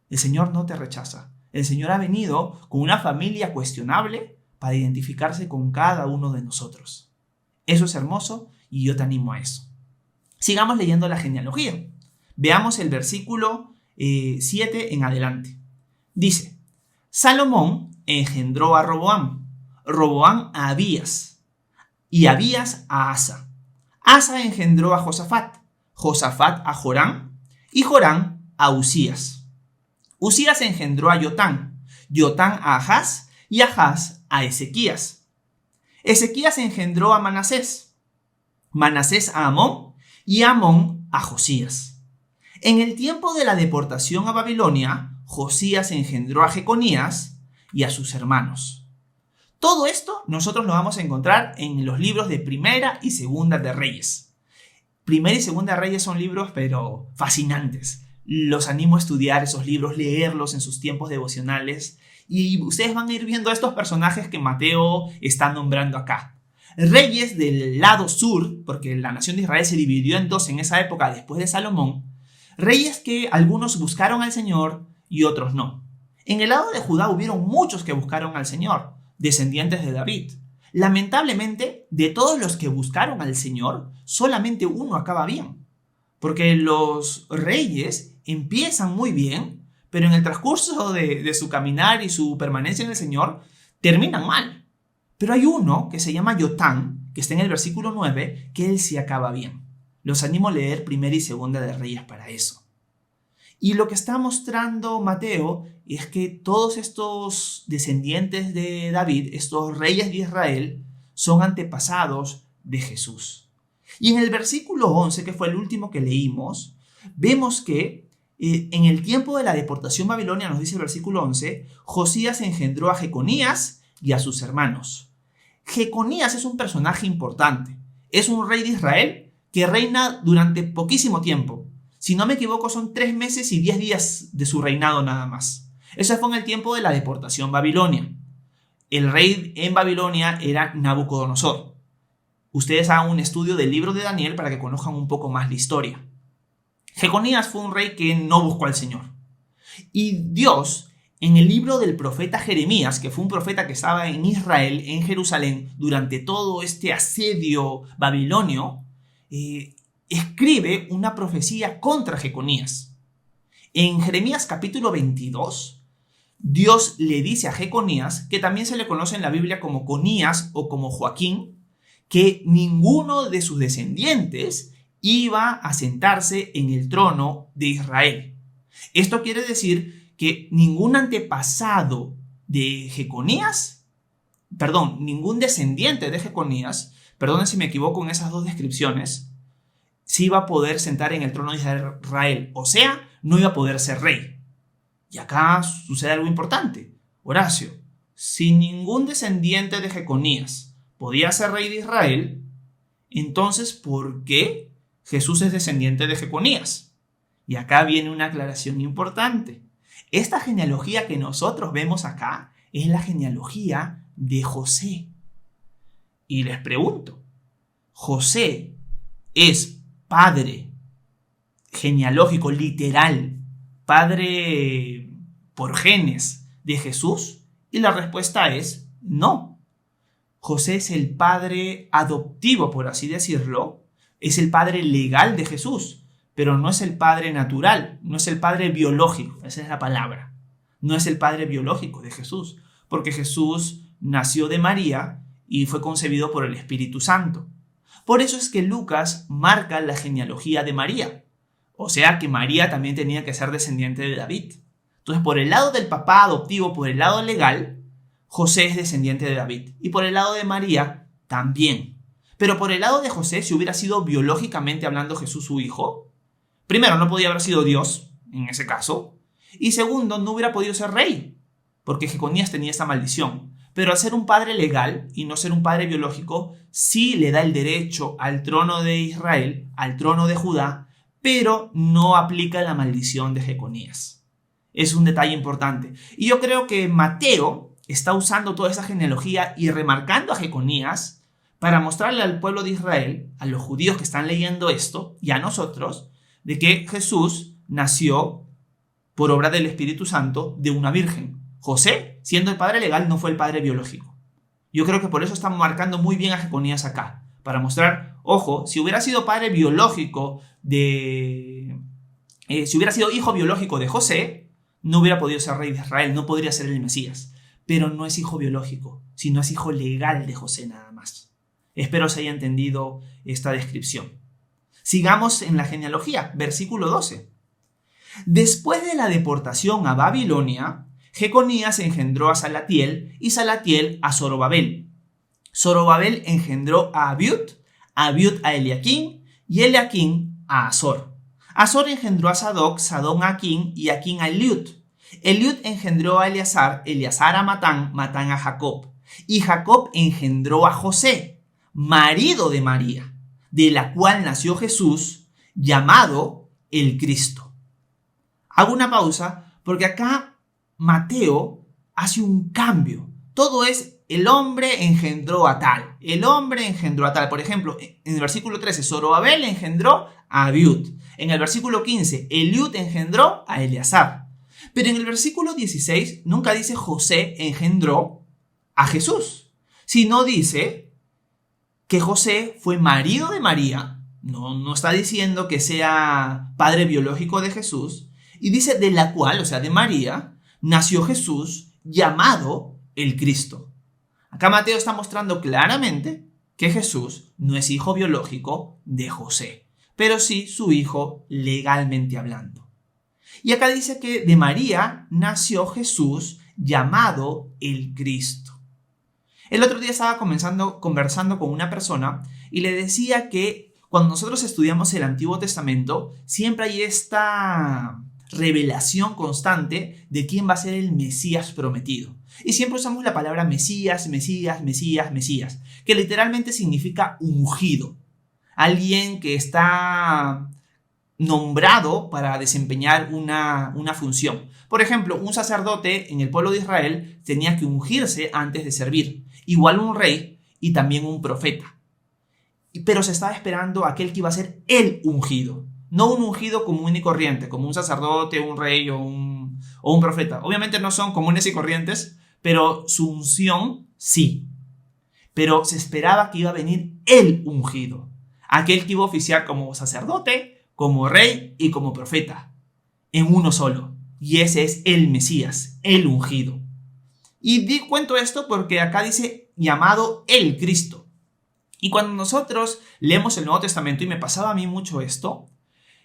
A: El Señor no te rechaza. El Señor ha venido con una familia cuestionable para identificarse con cada uno de nosotros. Eso es hermoso y yo te animo a eso. Sigamos leyendo la genealogía. Veamos el versículo 7 en adelante. Dice: Salomón engendró a Roboam, Roboam a Abías, y Abías a Asa. Asa engendró a Josafat, Josafat a Jorám, y Jorám a Usías. Usías engendró a Yotán, Yotán a Ahaz, y Ahaz a Ezequías. Ezequías engendró a Manasés, Manasés a Amón, y Amón a Josías. En el tiempo de la deportación a Babilonia, Josías engendró a Jeconías y a sus hermanos. Todo esto nosotros lo vamos a encontrar en los libros de Primera y Segunda de Reyes. Primera y Segunda de Reyes son libros pero fascinantes. Los animo a estudiar esos libros, leerlos en sus tiempos devocionales y ustedes van a ir viendo a estos personajes que Mateo está nombrando acá. Reyes del lado sur, porque la nación de Israel se dividió en dos en esa época después de Salomón. Reyes que algunos buscaron al Señor y otros no. En el lado de Judá hubieron muchos que buscaron al Señor, descendientes de David. Lamentablemente, de todos los que buscaron al Señor, solamente uno acaba bien. Porque los reyes empiezan muy bien, pero en el transcurso de su caminar y su permanencia en el Señor, terminan mal. Pero hay uno que se llama Yotán, que está en el versículo 9, que él sí acaba bien. Los animo a leer Primera y Segunda de Reyes para eso. Y lo que está mostrando Mateo es que todos estos descendientes de David, estos reyes de Israel, son antepasados de Jesús. Y en el versículo 11, que fue el último que leímos, vemos que En el tiempo de la deportación babilonia, nos dice el versículo 11, Josías engendró a Jeconías y a sus hermanos. Jeconías es un personaje importante. Es un rey de Israel que reina durante poquísimo tiempo. Si no me equivoco, son 3 meses y 10 días de su reinado nada más. Eso fue en el tiempo de la deportación babilonia. El rey en Babilonia era Nabucodonosor. Ustedes hagan un estudio del libro de Daniel para que conozcan un poco más la historia. Jeconías fue un rey que no buscó al Señor. Y Dios, en el libro del profeta Jeremías, que fue un profeta que estaba en Israel, en Jerusalén, durante todo este asedio babilonio, escribe una profecía contra Jeconías. En Jeremías capítulo 22, Dios le dice a Jeconías, que también se le conoce en la Biblia como Conías o como Joaquín, que ninguno de sus descendientes iba a sentarse en el trono de Israel. Esto quiere decir que ningún antepasado de Jeconías, ningún descendiente de Jeconías, perdonen si me equivoco en esas dos descripciones, se iba a poder sentar en el trono de Israel, o sea, no iba a poder ser rey. Y acá sucede algo importante. Horacio, si ningún descendiente de Jeconías podía ser rey de Israel, entonces, ¿por qué Jesús es descendiente de Jeconías? Y acá viene una aclaración importante. Esta genealogía que nosotros vemos acá es la genealogía de José. Y les pregunto, ¿José es padre genealógico, literal, padre por genes de Jesús? Y la respuesta es no. José es el padre adoptivo, por así decirlo, es el padre legal de Jesús, pero no es el padre natural, no es el padre biológico, esa es la palabra. No es el padre biológico de Jesús, porque Jesús nació de María y fue concebido por el Espíritu Santo. Por eso es que Lucas marca la genealogía de María, o sea que María también tenía que ser descendiente de David. Entonces, por el lado del papá adoptivo, por el lado legal, José es descendiente de David, y por el lado de María también. Pero por el lado de José, si hubiera sido biológicamente hablando Jesús su hijo, primero, no podía haber sido Dios en ese caso, y segundo, no hubiera podido ser rey, porque Jeconías tenía esta maldición. Pero al ser un padre legal y no ser un padre biológico, sí le da el derecho al trono de Israel, al trono de Judá, pero no aplica la maldición de Jeconías. Es un detalle importante. Y yo creo que Mateo está usando toda esa genealogía y remarcando a Jeconías para mostrarle al pueblo de Israel, a los judíos que están leyendo esto, y a nosotros, de que Jesús nació por obra del Espíritu Santo de una virgen. José, siendo el padre legal, no fue el padre biológico. Yo creo que por eso están marcando muy bien a Jeconías acá, para mostrar, ojo, si hubiera sido padre biológico si hubiera sido hijo biológico de José, no hubiera podido ser rey de Israel, no podría ser el Mesías. Pero no es hijo biológico, sino es hijo legal de José nada más. Espero se haya entendido esta descripción. Sigamos en la genealogía, versículo 12. Después de la deportación a Babilonia, Jeconías engendró a Salatiel y Salatiel a Zorobabel. Zorobabel engendró a Abiud a Eliaquín y Eliaquín a Azor. Azor engendró a Sadoc, Sadoc a Aquín y Aquín a Eliud. Eliud engendró a Eleazar, Eleazar a Matán, Matán a Jacob. Y Jacob engendró a José, marido de María, de la cual nació Jesús, llamado el Cristo. Hago una pausa porque acá Mateo hace un cambio. Todo es el hombre engendró a tal, el hombre engendró a tal. Por ejemplo, en el versículo 13, Zorobabel engendró a Abiud. En el versículo 15, Eliud engendró a Eleazar. Pero en el versículo 16 nunca dice José engendró a Jesús, sino dice que José fue marido de María, no está diciendo que sea padre biológico de Jesús, y dice de la cual, o sea, de María, nació Jesús llamado el Cristo. Acá Mateo está mostrando claramente que Jesús no es hijo biológico de José, pero sí su hijo legalmente hablando. Y acá dice que de María nació Jesús llamado el Cristo. El otro día estaba conversando con una persona y le decía que cuando nosotros estudiamos el Antiguo Testamento siempre hay esta revelación constante de quién va a ser el Mesías prometido. Y siempre usamos la palabra Mesías, Mesías, Mesías, Mesías, que literalmente significa ungido. Alguien que está nombrado para desempeñar una función. Por ejemplo, un sacerdote en el pueblo de Israel tenía que ungirse antes de servir. Igual un rey y también un profeta. Pero se estaba esperando a aquel que iba a ser el ungido. No un ungido común y corriente, como un sacerdote, un rey o un profeta. Obviamente no son comunes y corrientes, pero su unción sí. Pero se esperaba que iba a venir el ungido. Aquel que iba a oficiar como sacerdote, como rey y como profeta. En uno solo. Y ese es el Mesías, el ungido. Y cuento esto porque acá dice llamado el Cristo. Y cuando nosotros leemos el Nuevo Testamento, y me pasaba a mí mucho esto,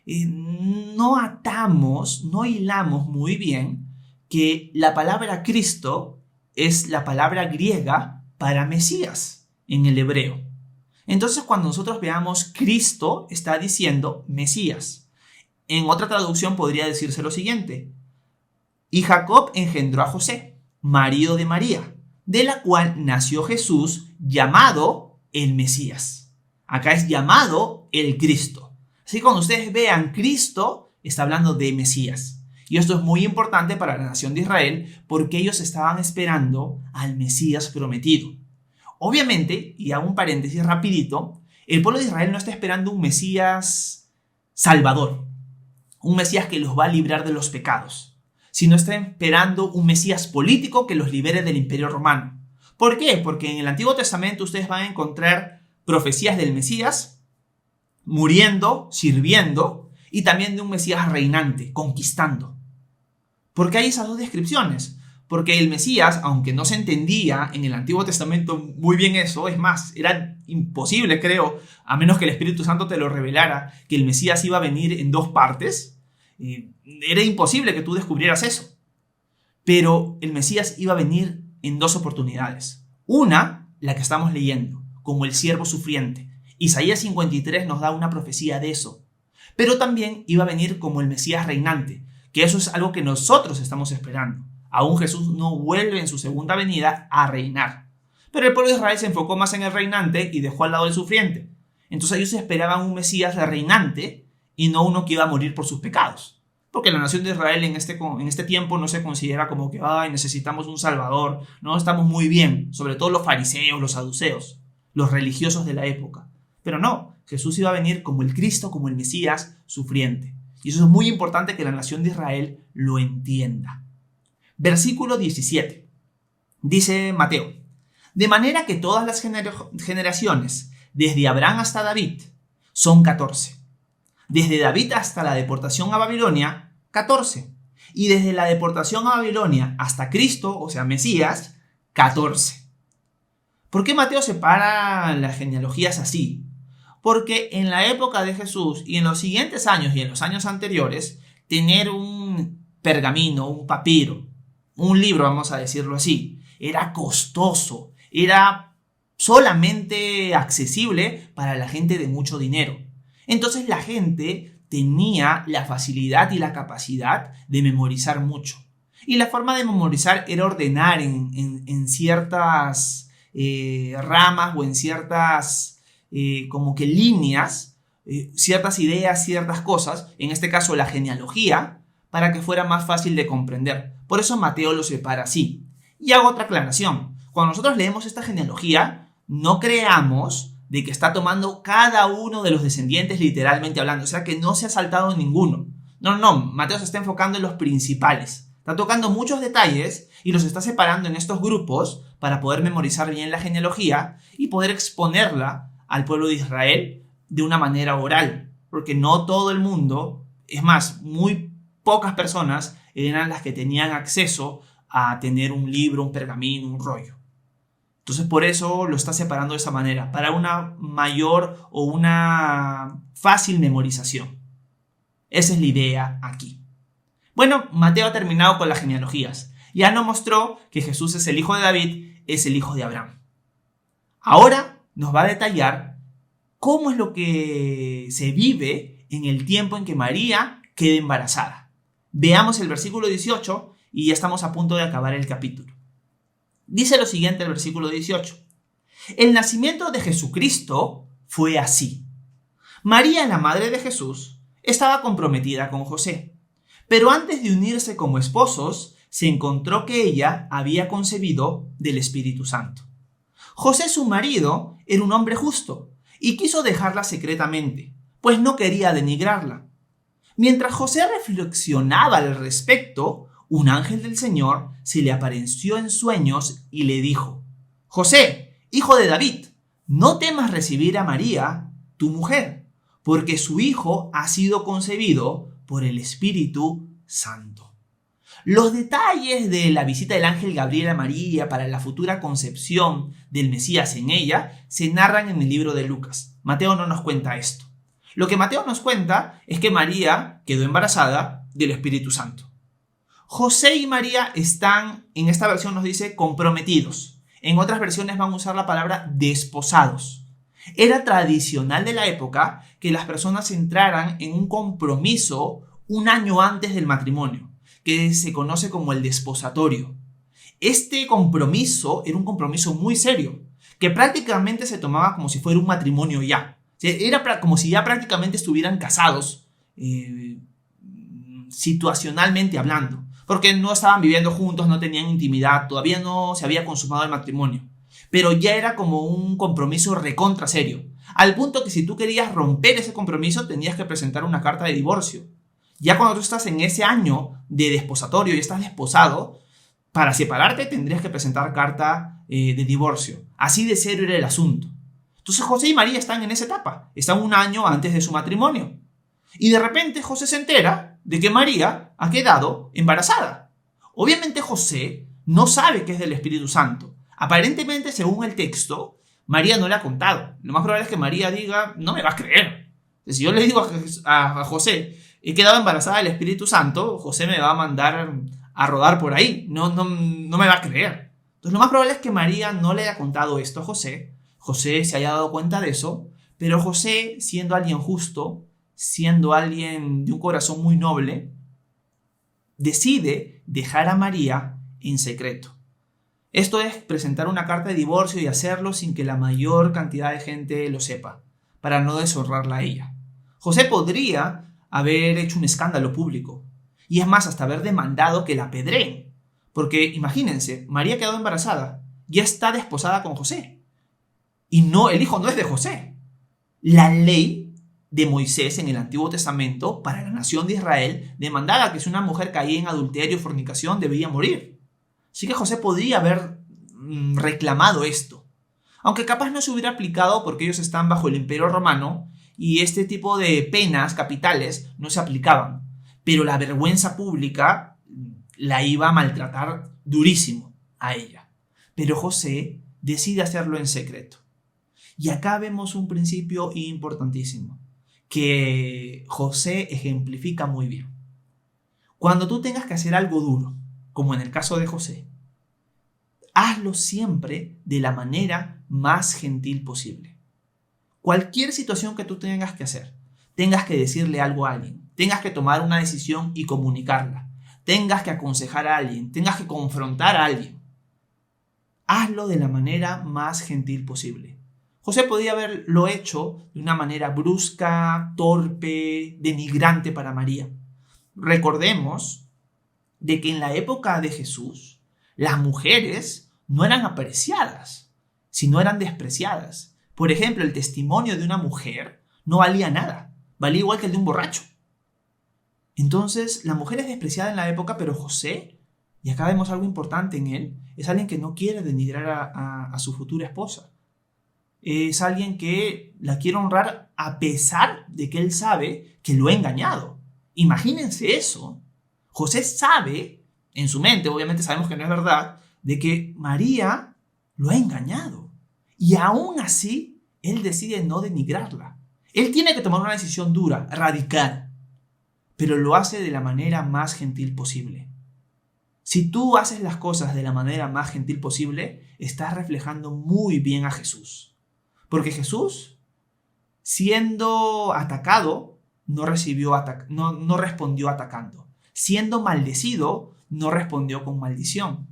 A: no atamos, no hilamos muy bien que la palabra Cristo es la palabra griega para Mesías en el hebreo. Entonces, cuando nosotros veamos Cristo, está diciendo Mesías. En otra traducción podría decirse lo siguiente: y Jacob engendró a José, marido de María, de la cual nació Jesús, llamado el Mesías. Acá es llamado el Cristo. Así que cuando ustedes vean Cristo, está hablando de Mesías. Y esto es muy importante para la nación de Israel porque ellos estaban esperando al Mesías prometido. Obviamente, y hago un paréntesis rapidito, el pueblo de Israel no está esperando un Mesías salvador, un Mesías que los va a librar de los pecados, sino está esperando un Mesías político que los libere del Imperio Romano. ¿Por qué? Porque en el Antiguo Testamento ustedes van a encontrar profecías del Mesías muriendo, sirviendo, y también de un Mesías reinante, conquistando. ¿Por qué hay esas dos descripciones? Porque el Mesías, aunque no se entendía en el Antiguo Testamento muy bien eso, es más, era imposible, creo, a menos que el Espíritu Santo te lo revelara, que el Mesías iba a venir en dos partes, era imposible que tú descubrieras eso. Pero el Mesías iba a venir en dos oportunidades. Una, la que estamos leyendo, como el siervo sufriente. Isaías 53 nos da una profecía de eso. Pero también iba a venir como el Mesías reinante, que eso es algo que nosotros estamos esperando. Aún Jesús no vuelve en su segunda venida a reinar. Pero el pueblo de Israel se enfocó más en el reinante y dejó al lado el sufriente. Entonces ellos esperaban un Mesías reinante y no uno que iba a morir por sus pecados. Porque la nación de Israel en este tiempo no se considera como que necesitamos un salvador, no estamos muy bien, sobre todo los fariseos, los saduceos, los religiosos de la época. Pero no, Jesús iba a venir como el Cristo, como el Mesías sufriente. Y eso es muy importante que la nación de Israel lo entienda. Versículo 17. Dice Mateo: de manera que todas las generaciones, desde Abraham hasta David, son 14. Desde David hasta la deportación a Babilonia, 14. Y desde la deportación a Babilonia hasta Cristo, o sea, Mesías, 14. ¿Por qué Mateo separa las genealogías así? Porque en la época de Jesús y en los siguientes años y en los años anteriores, tener un pergamino, un papiro, un libro, vamos a decirlo así, era costoso, era solamente accesible para la gente de mucho dinero. Entonces la gente tenía la facilidad y la capacidad de memorizar mucho. Y la forma de memorizar era ordenar en ciertas ramas o en ciertas como que líneas, ciertas ideas, ciertas cosas, en este caso la genealogía, para que fuera más fácil de comprender. Por eso Mateo lo separa así. Y hago otra aclaración. Cuando nosotros leemos esta genealogía, no creamos de que está tomando cada uno de los descendientes literalmente hablando, o sea que no se ha saltado ninguno. No, Mateo se está enfocando en los principales. Está tocando muchos detalles y los está separando en estos grupos para poder memorizar bien la genealogía y poder exponerla al pueblo de Israel de una manera oral, porque no todo el mundo, es más, muy pocas personas eran las que tenían acceso a tener un libro, un pergamino, un rollo. Entonces por eso lo está separando de esa manera, para una mayor o una fácil memorización. Esa es la idea aquí. Bueno, Mateo ha terminado con las genealogías. Ya nos mostró que Jesús es el hijo de David, es el hijo de Abraham. Ahora nos va a detallar cómo es lo que se vive en el tiempo en que María queda embarazada. Veamos el versículo 18 y ya estamos a punto de acabar el capítulo. Dice lo siguiente el versículo 18. El nacimiento de Jesucristo fue así. María, la madre de Jesús, estaba comprometida con José, pero antes de unirse como esposos, se encontró que ella había concebido del Espíritu Santo. José, su marido, era un hombre justo y quiso dejarla secretamente, pues no quería denigrarla. Mientras José reflexionaba al respecto, un ángel del Señor se le apareció en sueños y le dijo: José, hijo de David, no temas recibir a María, tu mujer, porque su hijo ha sido concebido por el Espíritu Santo. Los detalles de la visita del ángel Gabriel a María para la futura concepción del Mesías en ella se narran en el libro de Lucas. Mateo no nos cuenta esto. Lo que Mateo nos cuenta es que María quedó embarazada del Espíritu Santo. José y María están, en esta versión nos dice, comprometidos. En otras versiones van a usar la palabra desposados. Era tradicional de la época que las personas entraran en un compromiso un año antes del matrimonio, que se conoce como el desposatorio. Este compromiso era un compromiso muy serio, que prácticamente se tomaba como si fuera un matrimonio ya. Era como si ya prácticamente estuvieran casados, situacionalmente hablando, porque no estaban viviendo juntos, no tenían intimidad, todavía no se había consumado el matrimonio, pero ya era como un compromiso recontra serio, al punto que si tú querías romper ese compromiso tenías que presentar una carta de divorcio. Ya cuando tú estás en ese año de desposatorio y estás desposado, para separarte tendrías que presentar carta de divorcio. Así de serio era el asunto. Entonces José y María están en esa etapa, están un año antes de su matrimonio. Y de repente José se entera de que María ha quedado embarazada. Obviamente José no sabe que es del Espíritu Santo. Aparentemente, según el texto, María no le ha contado. Lo más probable es que María diga: no me vas a creer. Si yo le digo a José: he quedado embarazada del Espíritu Santo, José me va a mandar a rodar por ahí. No me va a creer. Entonces lo más probable es que María no le haya contado esto a José. José se haya dado cuenta de eso, pero José, siendo alguien justo, siendo alguien de un corazón muy noble, decide dejar a María en secreto. Esto es presentar una carta de divorcio y hacerlo sin que la mayor cantidad de gente lo sepa, para no deshonrarla a ella. José podría haber hecho un escándalo público, y es más, hasta haber demandado que la apedreen, porque imagínense, María quedó embarazada, ya está desposada con José, y no, el hijo no es de José. La ley de Moisés en el Antiguo Testamento para la nación de Israel demandaba que si una mujer caía en adulterio o fornicación debía morir. Así que José podría haber reclamado esto, aunque capaz no se hubiera aplicado porque ellos están bajo el Imperio Romano y este tipo de penas capitales no se aplicaban, pero la vergüenza pública la iba a maltratar durísimo a ella. Pero José decide hacerlo en secreto. Y acá vemos un principio importantísimo que José ejemplifica muy bien. Cuando tú tengas que hacer algo duro, como en el caso de José, hazlo siempre de la manera más gentil posible. Cualquier situación que tú tengas que hacer, tengas que decirle algo a alguien, tengas que tomar una decisión y comunicarla, tengas que aconsejar a alguien, tengas que confrontar a alguien, hazlo de la manera más gentil posible. José podía haberlo hecho de una manera brusca, torpe, denigrante para María. Recordemos de que en la época de Jesús, las mujeres no eran apreciadas, sino eran despreciadas. Por ejemplo, el testimonio de una mujer no valía nada, valía igual que el de un borracho. Entonces, la mujer es despreciada en la época, pero José, y acá vemos algo importante en él, es alguien que no quiere denigrar a su futura esposa. Es alguien que la quiere honrar a pesar de que él sabe que lo ha engañado. Imagínense eso. José sabe, en su mente, obviamente sabemos que no es verdad, de que María lo ha engañado. Y aún así, él decide no denigrarla. Él tiene que tomar una decisión dura, radical, pero lo hace de la manera más gentil posible. Si tú haces las cosas de la manera más gentil posible, estás reflejando muy bien a Jesús. Porque Jesús, siendo atacado, no respondió atacando, Siendo maldecido, no respondió con maldición.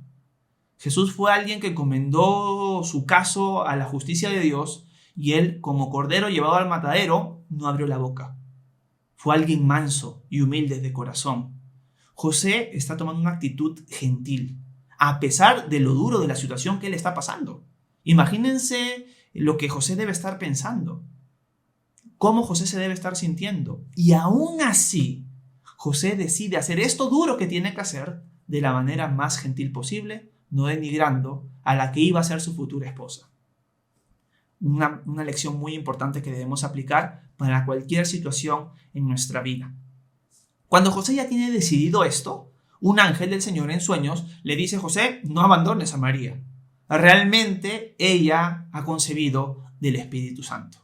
A: Jesús fue alguien que encomendó su caso a la justicia de Dios y él, como cordero llevado al matadero, no abrió la boca. Fue alguien manso y humilde de corazón. José está tomando una actitud gentil, a pesar de lo duro de la situación que él está pasando. Imagínense lo que José debe estar pensando, cómo José se debe estar sintiendo. Y aún así, José decide hacer esto duro que tiene que hacer de la manera más gentil posible, no denigrando a la que iba a ser su futura esposa. Una lección muy importante que debemos aplicar para cualquier situación en nuestra vida. Cuando José ya tiene decidido esto, un ángel del Señor en sueños le dice: José, no abandones a María. Realmente ella ha concebido del Espíritu Santo.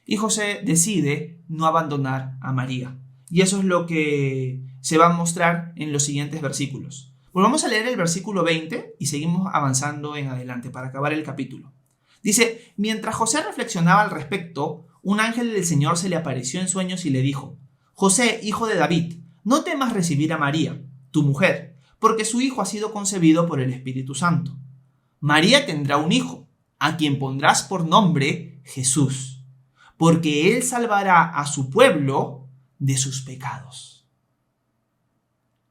A: Y José decide no abandonar a María. Y eso es lo que se va a mostrar en los siguientes versículos. Volvamos a leer el versículo 20 y seguimos avanzando en adelante para acabar el capítulo. Dice: mientras José reflexionaba al respecto, un ángel del Señor se le apareció en sueños y le dijo: José, hijo de David, no temas recibir a María, tu mujer, porque su hijo ha sido concebido por el Espíritu Santo. María tendrá un hijo, a quien pondrás por nombre Jesús, porque él salvará a su pueblo de sus pecados.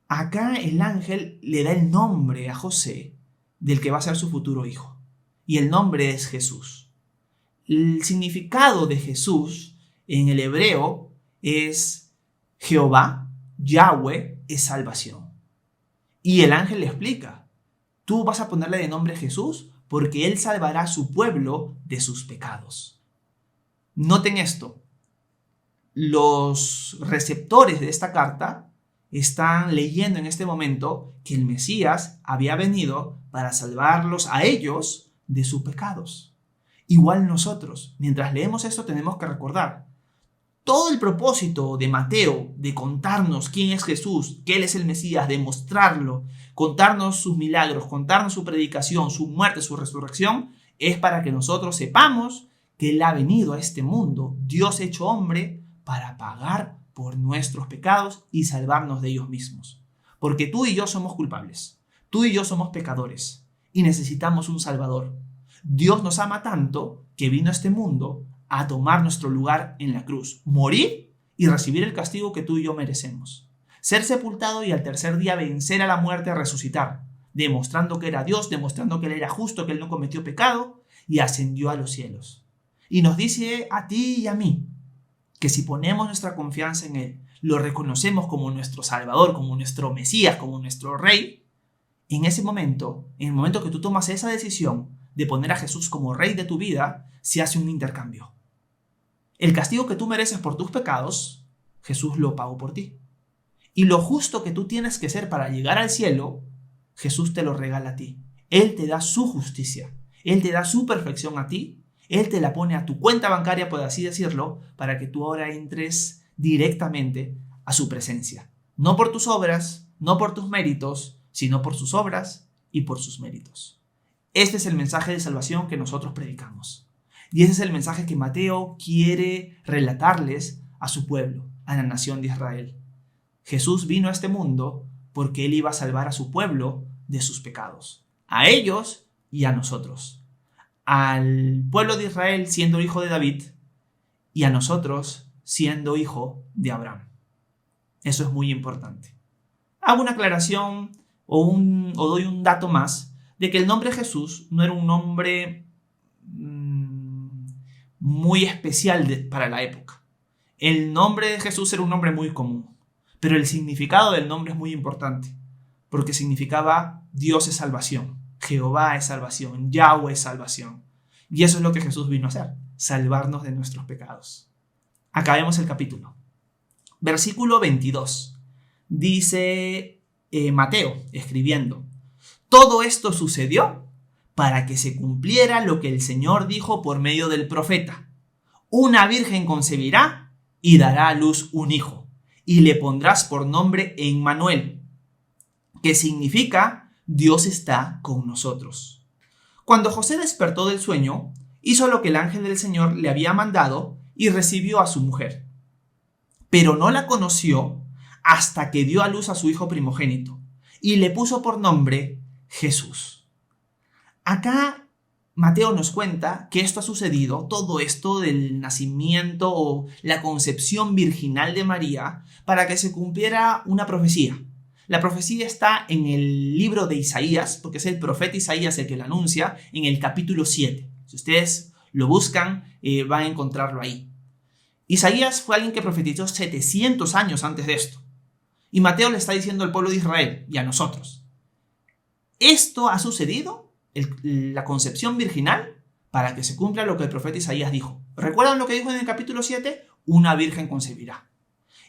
A: Acá el ángel le da el nombre a José del que va a ser su futuro hijo. Y el nombre es Jesús. El significado de Jesús en el hebreo es Jehová, Yahweh es salvación. Y el ángel le explica: tú vas a ponerle de nombre Jesús porque él salvará a su pueblo de sus pecados. Noten esto. Los receptores de esta carta están leyendo en este momento que el Mesías había venido para salvarlos a ellos de sus pecados. Igual nosotros, mientras leemos esto, tenemos que recordar todo el propósito de Mateo de contarnos quién es Jesús, que él es el Mesías, de mostrarlo, contarnos sus milagros, contarnos su predicación, su muerte, su resurrección, es para que nosotros sepamos que él ha venido a este mundo, Dios hecho hombre, para pagar por nuestros pecados y salvarnos de ellos mismos. Porque tú y yo somos culpables, tú y yo somos pecadores y necesitamos un Salvador. Dios nos ama tanto que vino a este mundo a tomar nuestro lugar en la cruz, morir y recibir el castigo que tú y yo merecemos, ser sepultado y al tercer día vencer a la muerte, resucitar, demostrando que era Dios, demostrando que él era justo, que él no cometió pecado y ascendió a los cielos. Y nos dice a ti y a mí que si ponemos nuestra confianza en él, lo reconocemos como nuestro Salvador, como nuestro Mesías, como nuestro Rey, en ese momento, en el momento que tú tomas esa decisión de poner a Jesús como Rey de tu vida, se hace un intercambio. El castigo que tú mereces por tus pecados, Jesús lo pagó por ti. Y lo justo que tú tienes que ser para llegar al cielo, Jesús te lo regala a ti. Él te da su justicia, Él te da su perfección a ti, Él te la pone a tu cuenta bancaria, por así decirlo, para que tú ahora entres directamente a su presencia. No por tus obras, no por tus méritos, sino por sus obras y por sus méritos. Este es el mensaje de salvación que nosotros predicamos. Y ese es el mensaje que Mateo quiere relatarles a su pueblo, a la nación de Israel. Jesús vino a este mundo porque él iba a salvar a su pueblo de sus pecados. A ellos y a nosotros. Al pueblo de Israel siendo hijo de David y a nosotros siendo hijo de Abraham. Eso es muy importante. Hago una aclaración o doy un dato más de que el nombre Jesús no era un nombre muy especial para la época. El nombre de Jesús era un nombre muy común, pero el significado del nombre es muy importante, porque significaba Dios es salvación, Jehová es salvación, Yahweh es salvación. Y eso es lo que Jesús vino a hacer, salvarnos de nuestros pecados. Acabemos el capítulo. Versículo 22. Dice Mateo, escribiendo: todo esto sucedió para que se cumpliera lo que el Señor dijo por medio del profeta. Una virgen concebirá y dará a luz un hijo, y le pondrás por nombre Emmanuel, que significa Dios está con nosotros. Cuando José despertó del sueño, hizo lo que el ángel del Señor le había mandado y recibió a su mujer. Pero no la conoció hasta que dio a luz a su hijo primogénito y le puso por nombre Jesús. Acá Mateo nos cuenta que esto ha sucedido, todo esto del nacimiento o la concepción virginal de María, para que se cumpliera una profecía. La profecía está en el libro de Isaías, porque es el profeta Isaías el que la anuncia, en el capítulo 7. Si ustedes lo buscan, van a encontrarlo ahí. Isaías fue alguien que profetizó 700 años antes de esto. Y Mateo le está diciendo al pueblo de Israel y a nosotros: esto ha sucedido, la concepción virginal, para que se cumpla lo que el profeta Isaías dijo. ¿Recuerdan lo que dijo en el capítulo 7? Una virgen concebirá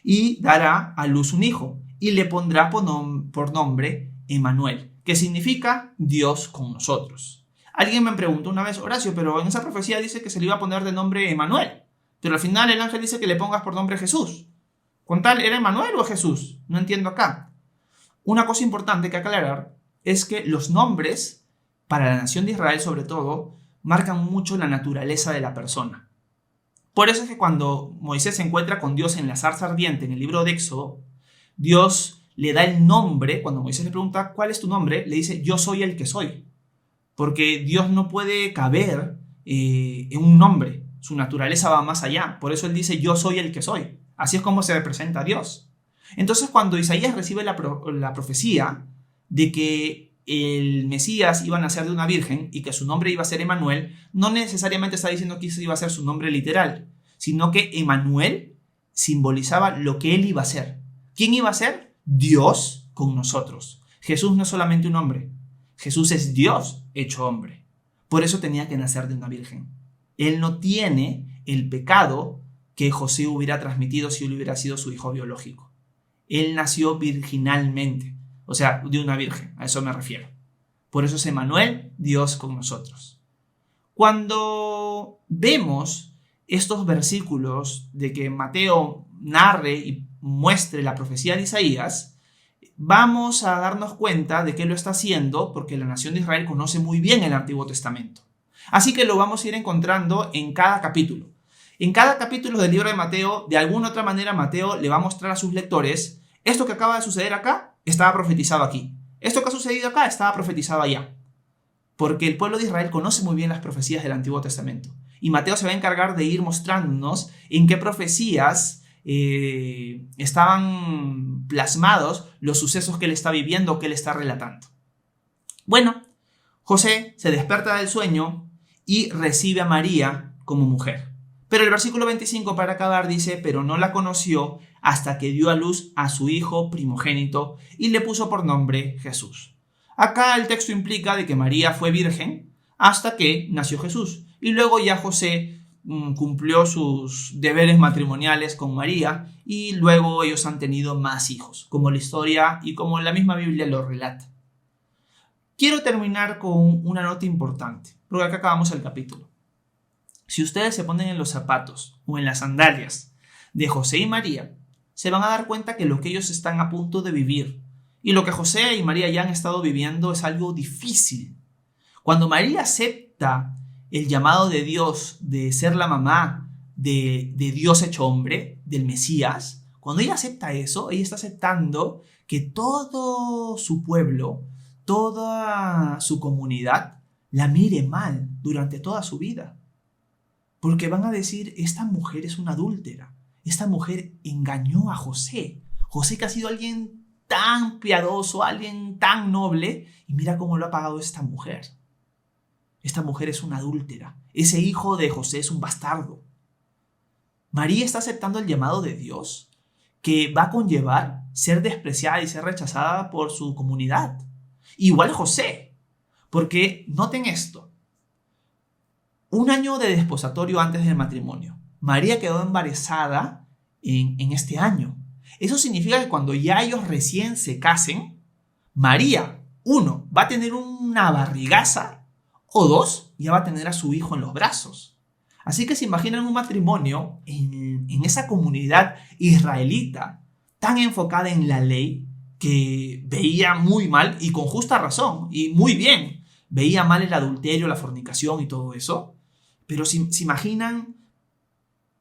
A: y dará a luz un hijo y le pondrá por nombre Emmanuel, que significa Dios con nosotros. Alguien me preguntó una vez: Horacio, pero en esa profecía dice que se le iba a poner de nombre Emmanuel, pero al final el ángel dice que le pongas por nombre Jesús. ¿Con tal era Emmanuel o Jesús? No entiendo acá. Una cosa importante que aclarar es que los nombres, para la nación de Israel sobre todo, marcan mucho la naturaleza de la persona. Por eso es que cuando Moisés se encuentra con Dios en la zarza ardiente, en el libro de Éxodo, Dios le da el nombre. Cuando Moisés le pregunta ¿cuál es tu nombre?, le dice: yo soy el que soy. Porque Dios no puede caber en un nombre. Su naturaleza va más allá. Por eso él dice: yo soy el que soy. Así es como se representa a Dios. Entonces, cuando Isaías recibe la profecía de que el Mesías iba a nacer de una virgen y que su nombre iba a ser Emmanuel, no necesariamente está diciendo que ese iba a ser su nombre literal, sino que Emmanuel simbolizaba lo que él iba a ser. ¿Quién iba a ser? Dios con nosotros. Jesús no es solamente un hombre. Jesús es Dios hecho hombre. Por eso tenía que nacer de una virgen. Él no tiene el pecado que José hubiera transmitido si él hubiera sido su hijo biológico. Él nació virginalmente, o sea, de una virgen, a eso me refiero. Por eso es Emmanuel, Dios con nosotros. Cuando vemos estos versículos de que Mateo narre y muestre la profecía de Isaías, vamos a darnos cuenta de que lo está haciendo porque la nación de Israel conoce muy bien el Antiguo Testamento. Así que lo vamos a ir encontrando en cada capítulo. En cada capítulo del libro de Mateo, de alguna otra manera, Mateo le va a mostrar a sus lectores: esto que acaba de suceder acá estaba profetizado aquí. Esto que ha sucedido acá estaba profetizado allá. Porque el pueblo de Israel conoce muy bien las profecías del Antiguo Testamento. Y Mateo se va a encargar de ir mostrándonos en qué profecías estaban plasmados los sucesos que él está viviendo o que él está relatando. Bueno, José se despierta del sueño y recibe a María como mujer. Pero el versículo 25, para acabar, dice: pero no la conoció hasta que dio a luz a su hijo primogénito y le puso por nombre Jesús. Acá el texto implica de que María fue virgen hasta que nació Jesús. Y luego ya José cumplió sus deberes matrimoniales con María y luego ellos han tenido más hijos, como la historia y como la misma Biblia lo relata. Quiero terminar con una nota importante, porque acá acabamos el capítulo. Si ustedes se ponen en los zapatos o en las sandalias de José y María, se van a dar cuenta que lo que ellos están a punto de vivir y lo que José y María ya han estado viviendo es algo difícil. Cuando María acepta el llamado de Dios de ser la mamá de Dios hecho hombre, del Mesías, cuando ella acepta eso, ella está aceptando que todo su pueblo, toda su comunidad la mire mal durante toda su vida. Porque van a decir: esta mujer es una adúltera, esta mujer engañó a José. José, que ha sido alguien tan piadoso, alguien tan noble, y mira cómo lo ha pagado esta mujer. Esta mujer es una adúltera. Ese hijo de José es un bastardo. María está aceptando el llamado de Dios, que va a conllevar ser despreciada y ser rechazada por su comunidad. Igual José, porque noten esto. 1 año de desposatorio antes del matrimonio. María quedó embarazada en este año. Eso significa que cuando ya ellos recién se casen, María, 1, va a tener una barrigaza, o 2, ya va a tener a su hijo en los brazos. Así que se imaginan un matrimonio en esa comunidad israelita tan enfocada en la ley que veía muy mal, y con justa razón, y muy bien, veía mal el adulterio, la fornicación y todo eso. Pero se imaginan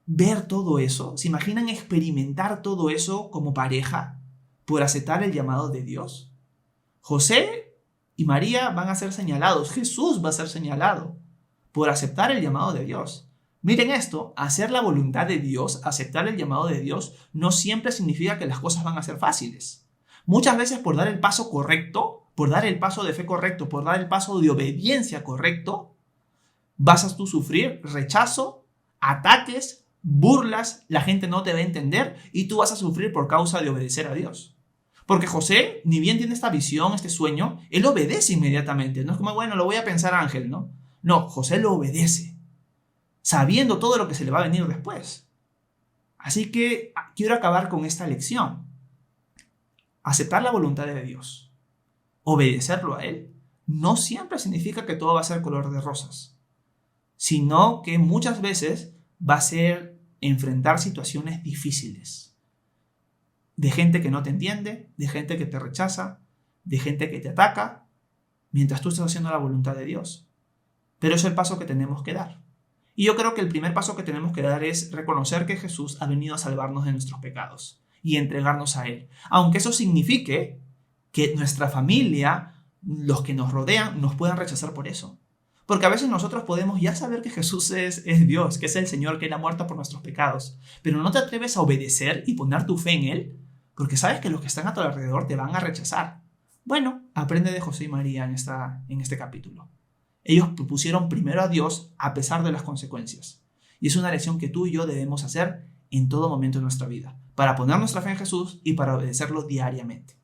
A: ver todo eso, se imaginan experimentar todo eso como pareja. por aceptar el llamado de Dios. José y María van a ser señalados, Jesús va a ser señalado por aceptar el llamado de Dios. Miren esto, hacer la voluntad de Dios, aceptar el llamado de Dios, no siempre significa que las cosas van a ser fáciles. Muchas veces por dar el paso correcto, por dar el paso de fe correcto, por dar el paso de obediencia correcto, vas a tú sufrir rechazo, ataques, burlas, la gente no te va a entender y tú vas a sufrir por causa de obedecer a Dios. Porque José, ni bien tiene esta visión, este sueño, él obedece inmediatamente. No es como, bueno, lo voy a pensar Ángel, ¿no? No, José lo obedece, sabiendo todo lo que se le va a venir después. Así que quiero acabar con esta lección. Aceptar la voluntad de Dios, obedecerlo a Él, no siempre significa que todo va a ser color de rosas, sino que muchas veces va a ser enfrentar situaciones difíciles, de gente que no te entiende, de gente que te rechaza, de gente que te ataca, mientras tú estás haciendo la voluntad de Dios. Pero es el paso que tenemos que dar. Y yo creo que el primer paso que tenemos que dar es reconocer que Jesús ha venido a salvarnos de nuestros pecados y entregarnos a Él. Aunque eso signifique que nuestra familia, los que nos rodean, nos puedan rechazar por eso. Porque a veces nosotros podemos ya saber que Jesús es Dios, que es el Señor, que Él ha muerto por nuestros pecados. Pero no te atreves a obedecer y poner tu fe en Él, porque sabes que los que están a tu alrededor te van a rechazar. Bueno, aprende de José y María en este capítulo. Ellos propusieron primero a Dios a pesar de las consecuencias. Y es una lección que tú y yo debemos hacer en todo momento de nuestra vida, para poner nuestra fe en Jesús y para obedecerlo diariamente.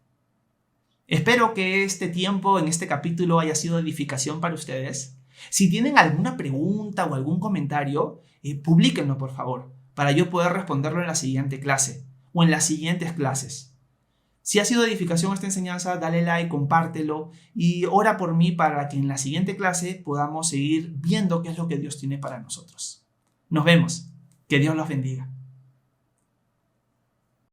A: Espero que este tiempo en este capítulo haya sido edificación para ustedes. Si tienen alguna pregunta o algún comentario, publíquenlo por favor, para yo poder responderlo en la siguiente clase o en las siguientes clases. Si ha sido edificación esta enseñanza, dale like, compártelo y ora por mí para que en la siguiente clase podamos seguir viendo qué es lo que Dios tiene para nosotros. Nos vemos. Que Dios los bendiga.